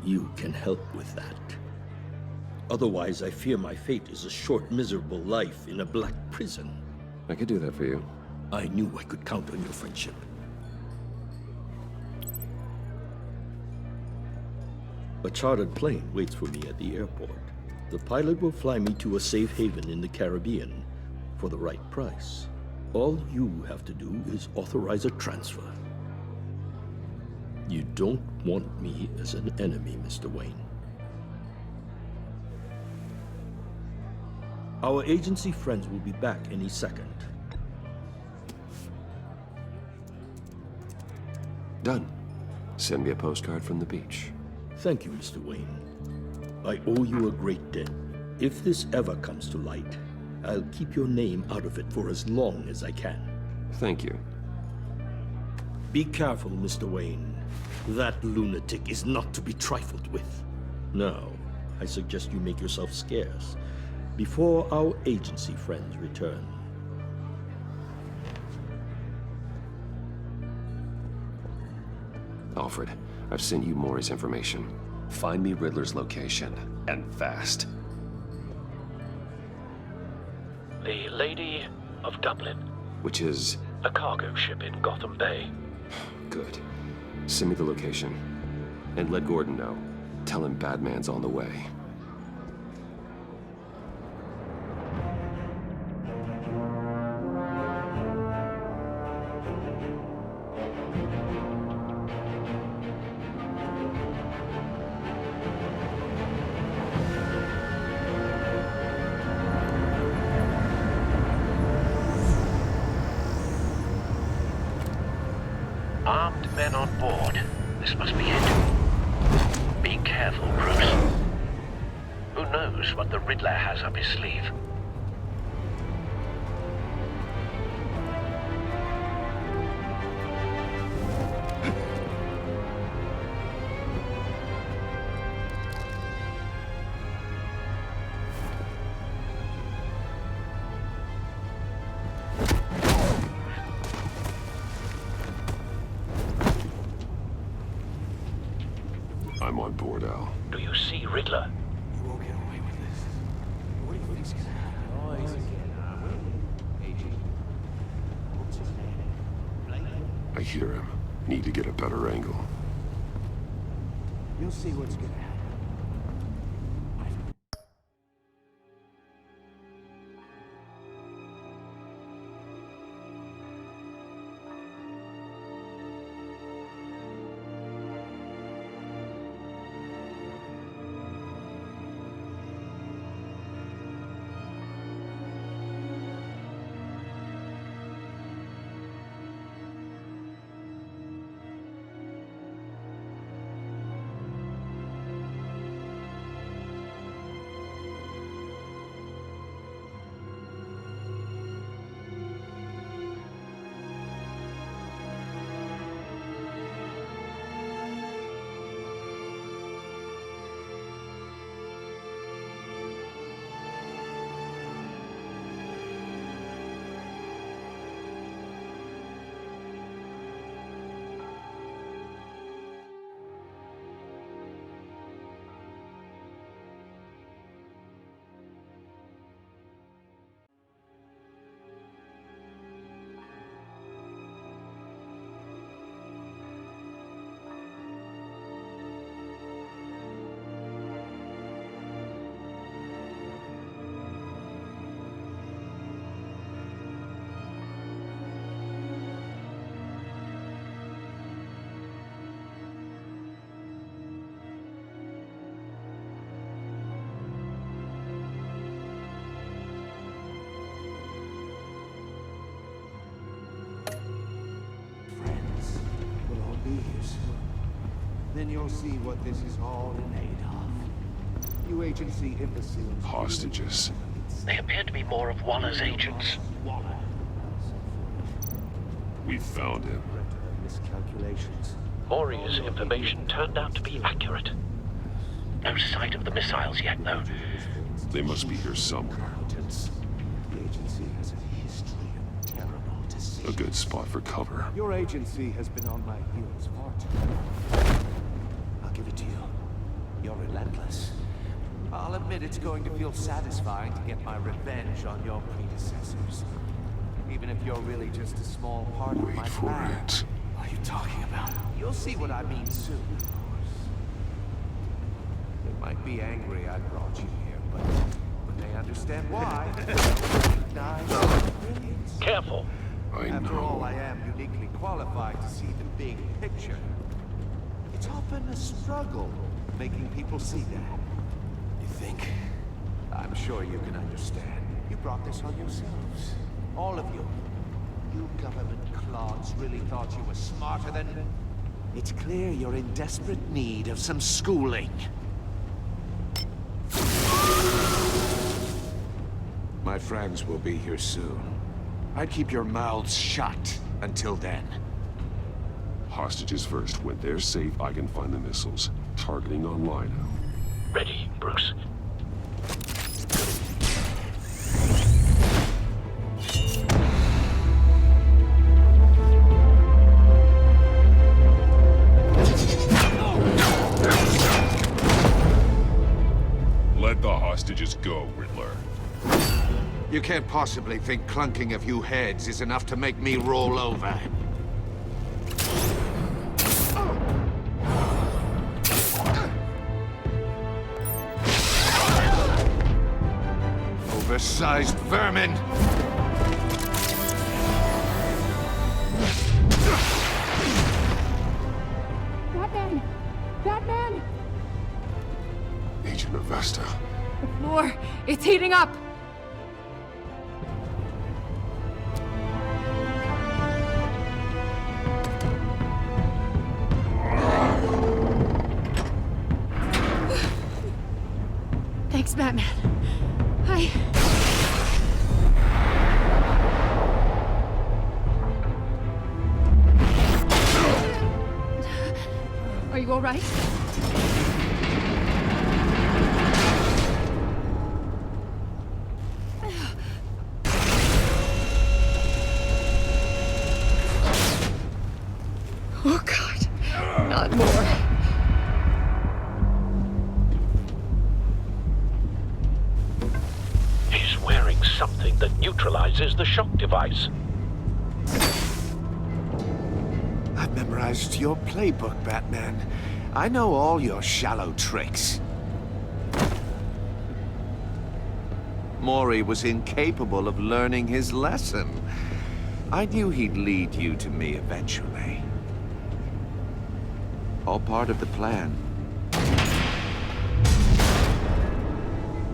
You can help with that. Otherwise, I fear my fate is a short, miserable life in a black prison. I could do that for you. I knew I could count on your friendship. A chartered plane waits for me at the airport. The pilot will fly me to a safe haven in the Caribbean for the right price. All you have to do is authorize a transfer. You don't want me as an enemy, Mr. Wayne. Our agency friends will be back any second. Done. Send me a postcard from the beach. Thank you, Mr. Wayne. I owe you a great debt. If this ever comes to light, I'll keep your name out of it for as long as I can. Thank you. Be careful, Mr. Wayne. That lunatic is not to be trifled with. Now, I suggest you make yourself scarce before our agency friends return. Alfred, I've sent you Maury's information. Find me Riddler's location, and fast. The Lady of Dublin. Which is? A cargo ship in Gotham Bay. Good. Send me the location. And let Gordon know. Tell him Batman's on the way. Armed men on board. This must be it. Be careful, Bruce. Who knows what the Riddler has up his sleeve? I'm on board, Al. Do you see Riddler? You won't get away with this. What do you think's gonna happen? I hear him. Need to get a better angle. You'll see what's gonna happen. then you'll see what this is all made of. You agency imbeciles. Hostages. They appear to be more of Waller's agents. We found him. Miscalculations. Maury's information turned out to be accurate. No sight of the missiles yet, though. They must be here somewhere. The agency has a history of terrible decisions. A good spot for cover. Your agency has been on my heels far too long. I'll give it to you. You're relentless. I'll admit it's going to feel satisfying to get my revenge on your predecessors. Even if you're really just a small part of my plan. Wait. What are you talking about? You'll see what I mean soon, of course. They might be angry I brought you here, but when they understand why, they'll recognize your brilliance. Careful. After all, I am uniquely qualified to see the big picture. It's often a struggle making people see that. You think? I'm sure you can understand. You brought this on yourselves. All of you. You government clods really thought you were smarter than... It's clear you're in desperate need of some schooling. My friends will be here soon. I'd keep your mouths shut until then. Hostages first. When they're safe, I can find the missiles. Targeting on Lino. Ready, Bruce. Let the hostages go, Riddler. You can't possibly think clunking a few heads is enough to make me roll over. Oversized vermin! Batman! Batman! Agent Avesta. The floor, it's heating up! Thanks, Batman. Are you all right? Oh, God. Not more. He's wearing something that neutralizes the shock device. I've memorized your playbook, Batman. I know all your shallow tricks. Maury was incapable of learning his lesson. I knew he'd lead you to me eventually. All part of the plan.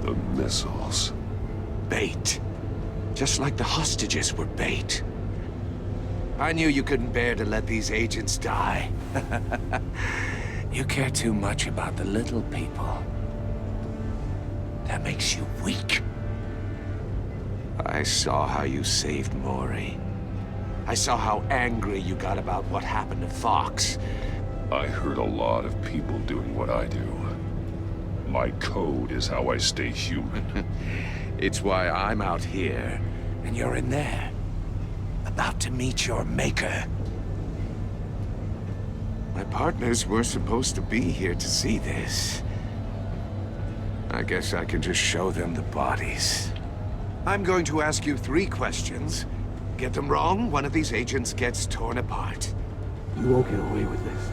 The missiles. Bait. Just like the hostages were bait. I knew you couldn't bear to let these agents die. You care too much about the little people. That makes you weak. I saw how you saved Maury. I saw how angry you got about what happened to Fox. I heard a lot of people doing what I do. My code is how I stay human. It's why I'm out here, and you're in there. About to meet your maker. My partners were supposed to be here to see this. I guess I can just show them the bodies. I'm going to ask you 3 questions. Get them wrong, one of these agents gets torn apart. You won't get away with this.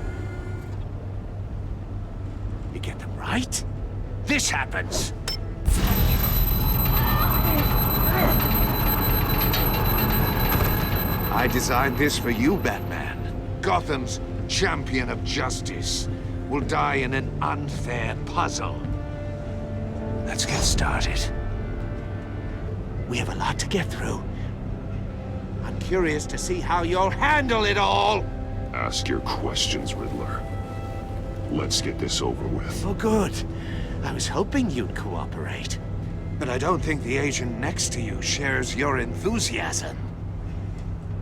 You get them right, this happens! I designed this for you, Batman. Gotham's champion of justice will die in an unfair puzzle. Let's get started. We have a lot to get through. I'm curious to see how you'll handle it all! Ask your questions, Riddler. Let's get this over with. Oh, good. I was hoping you'd cooperate. But I don't think the agent next to you shares your enthusiasm.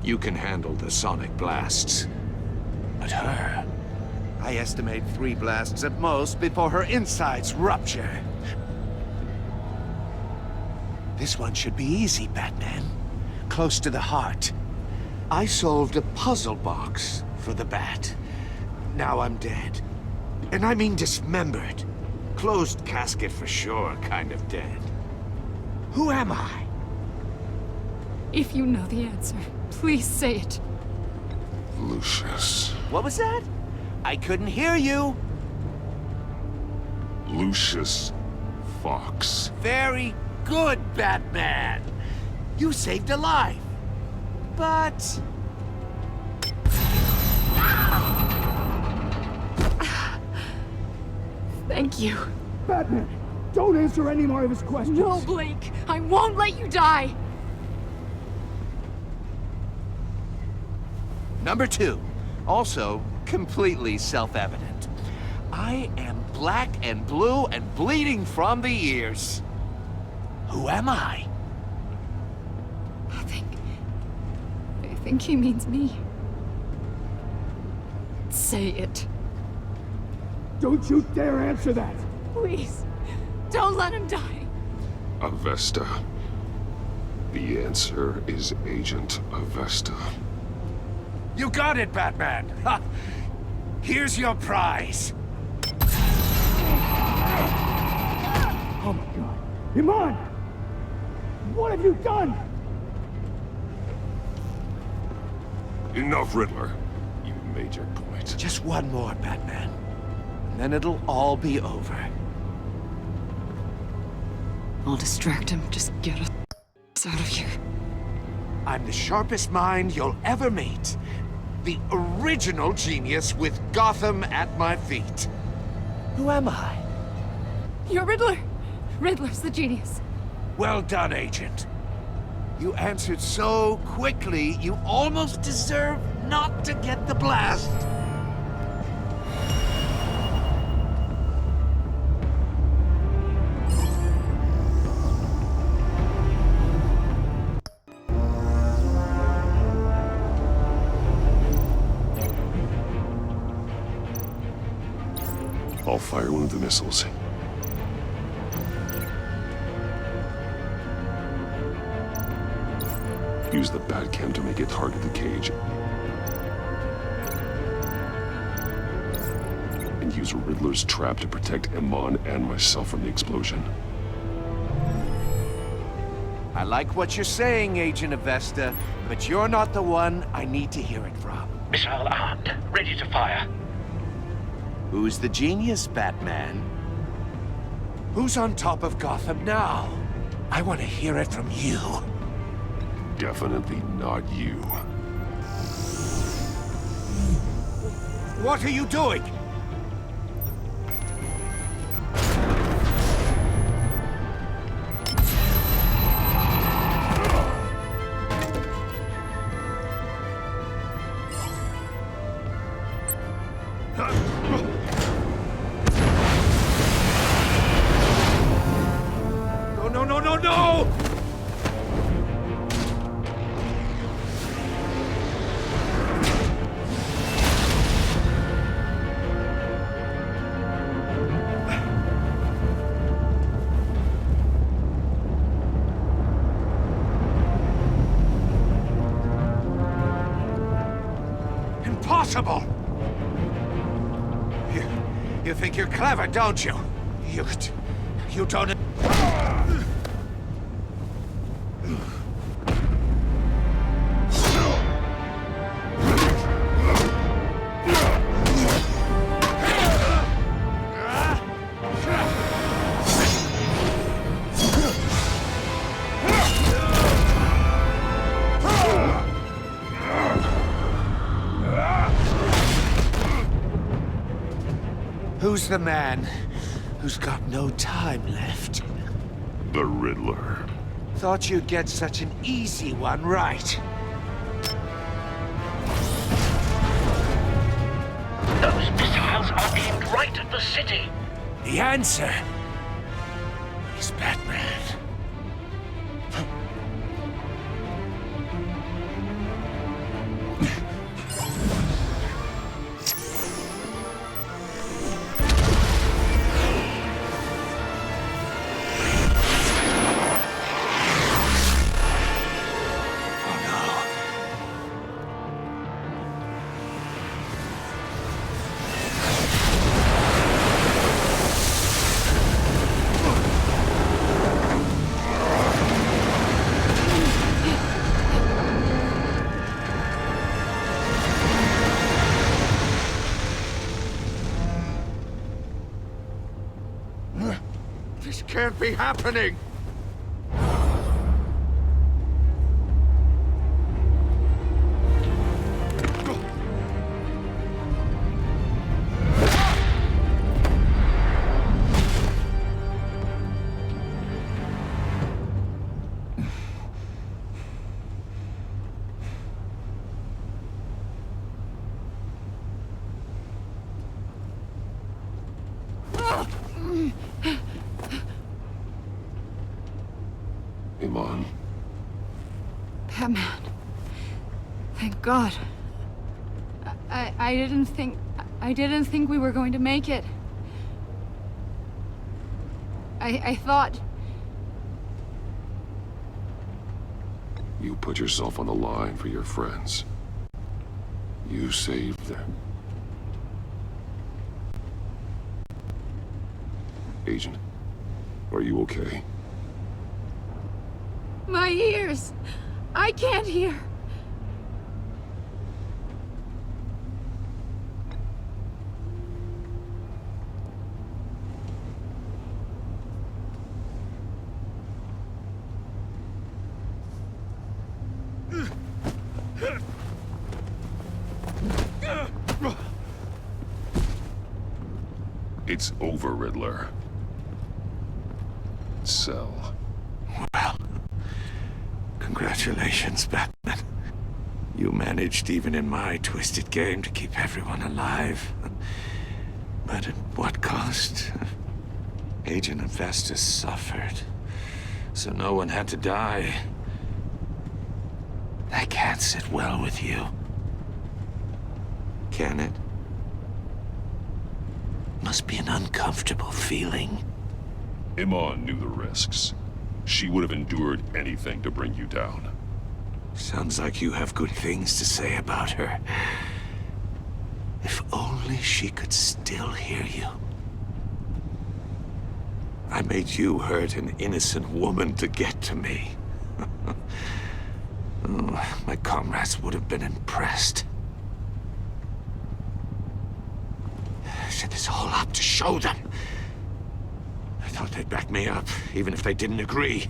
You can handle the sonic blasts. But her... I estimate 3 blasts at most before her insides rupture. This one should be easy, Batman. Close to the heart. I solved a puzzle box for the Bat. Now I'm dead. And I mean dismembered. Closed casket for sure, kind of dead. Who am I? If you know the answer, please say it. Lucius. What was that? I couldn't hear you. Lucius Fox. Very good, Batman. You saved a life. But... Thank you. Batman, don't answer any more of his questions. No, Blake. I won't let you die. Number 2. Also, completely self-evident. I am black and blue and bleeding from the ears. Who am I? I think he means me. Say it. Don't you dare answer that! Please. Don't let him die. Avesta. The answer is Agent Avesta. You got it, Batman! Ha! Here's your prize! Oh my god. Iman! What have you done? Enough, Riddler. You made your point. Just one more, Batman. And then it'll all be over. I'll distract him. Just get us out of here. I'm the sharpest mind you'll ever meet. The original genius with Gotham at my feet. Who am I? You're Riddler. Riddler's the genius. Well done, Agent. You answered so quickly, you almost deserve not to get the blast. I'll fire one of the missiles. Use the Batcam to make it target the cage. And use Riddler's trap to protect Iman and myself from the explosion. I like what you're saying, Agent Avesta, but you're not the one I need to hear it from. Missile armed, ready to fire. Who's the genius, Batman? Who's on top of Gotham now? I want to hear it from you. Definitely not you. What are you doing? No! Impossible! You think you're clever, don't you? You don't... Who's the man who's got no time left? The Riddler. Thought you'd get such an easy one right. Those missiles missiles are aimed right at the city. The answer is Batman. This can't be happening! Iman. Batman. Thank God. I didn't think we were going to make it. I thought... You put yourself on the line for your friends. You saved them. Agent, are you okay? My ears! I can't hear! It's over, Riddler. Cell. Well, congratulations, Batman. You managed, even in my twisted game, to keep everyone alive. But at what cost? Agent Infestus suffered, so no one had to die. That can't sit well with you. Can it? Must be an uncomfortable feeling. Iman knew the risks. She would have endured anything to bring you down. Sounds like you have good things to say about her. If only she could still hear you. I made you hurt an innocent woman to get to me. Oh, my comrades would have been impressed. I set this all up to show them. I thought they'd back me up, even if they didn't agree.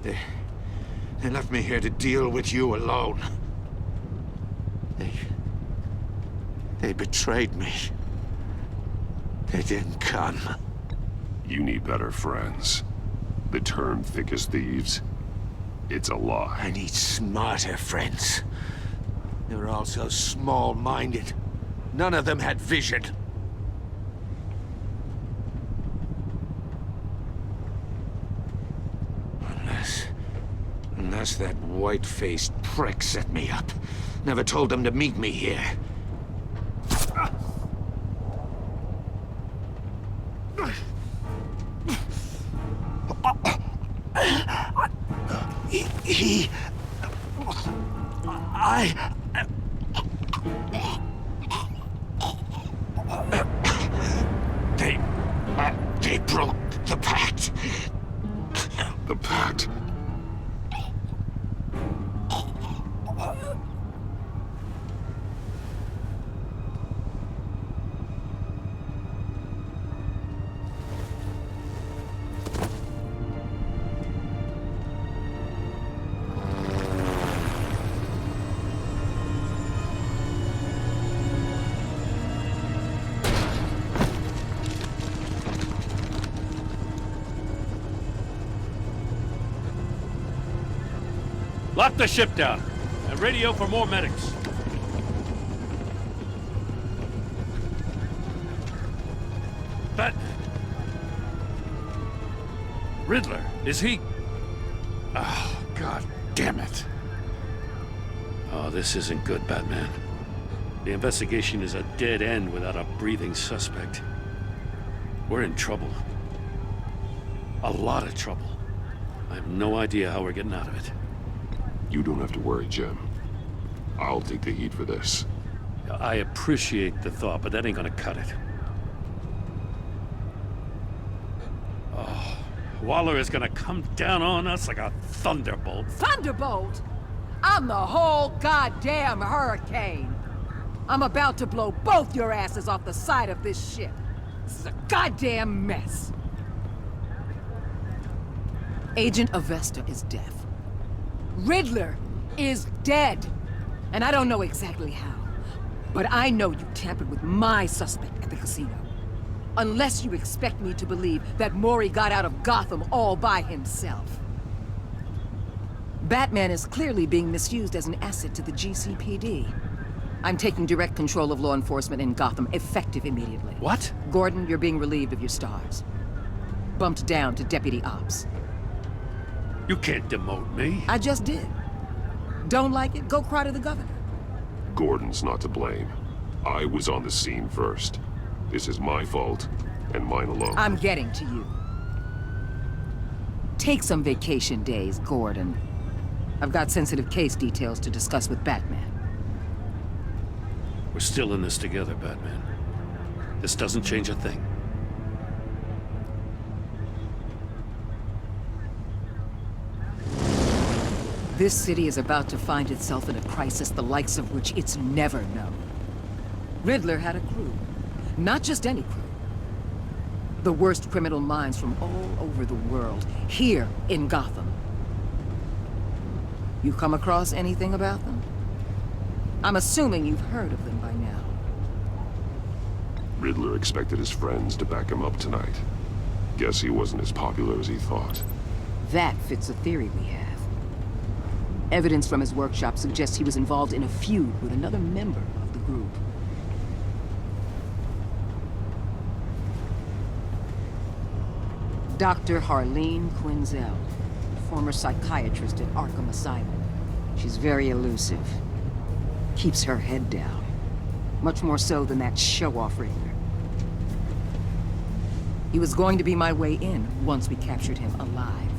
They left me here to deal with you alone. They betrayed me. They didn't come. You need better friends. The term thick as thieves, it's a lie. I need smarter friends. They were all so small-minded. None of them had vision. Unless that white-faced prick set me up. Never told them to meet me here. They broke the pact. The pact? Lock the ship down, and radio for more medics. Batman! Riddler, is he... Oh, God damn it. Oh, this isn't good, Batman. The investigation is a dead end without a breathing suspect. We're in trouble. A lot of trouble. I have no idea how we're getting out of it. You don't have to worry, Jim. I'll take the heat for this. I appreciate the thought, but that ain't gonna cut it. Oh, Waller is gonna come down on us like a thunderbolt. Thunderbolt? I'm the whole goddamn hurricane. I'm about to blow both your asses off the side of this ship. This is a goddamn mess. Agent Avesta is dead. Riddler is dead. And I don't know exactly how. But I know you tampered with my suspect at the casino. Unless you expect me to believe that Mori got out of Gotham all by himself. Batman is clearly being misused as an asset to the GCPD. I'm taking direct control of law enforcement in Gotham, effective immediately. What? Gordon, you're being relieved of your stars. Bumped down to Deputy Ops. You can't demote me. I just did. Don't like it? Go cry to the governor. Gordon's not to blame. I was on the scene first. This is my fault, and mine alone. I'm getting to you. Take some vacation days, Gordon. I've got sensitive case details to discuss with Batman. We're still in this together, Batman. This doesn't change a thing. This city is about to find itself in a crisis the likes of which it's never known. Riddler had a crew. Not just any crew. The worst criminal minds from all over the world, here in Gotham. You come across anything about them? I'm assuming you've heard of them by now. Riddler expected his friends to back him up tonight. Guess he wasn't as popular as he thought. That fits a theory we have. Evidence from his workshop suggests he was involved in a feud with another member of the group. Dr. Harleen Quinzel, former psychiatrist at Arkham Asylum. She's very elusive. Keeps her head down. Much more so than that show-off Riddler. He was going to be my way in once we captured him alive.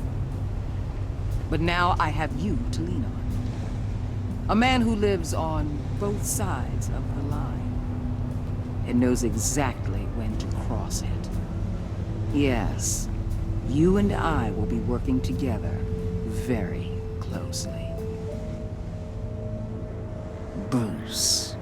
But now I have you to lean on. A man who lives on both sides of the line. And knows exactly when to cross it. Yes, you and I will be working together very closely. Bruce.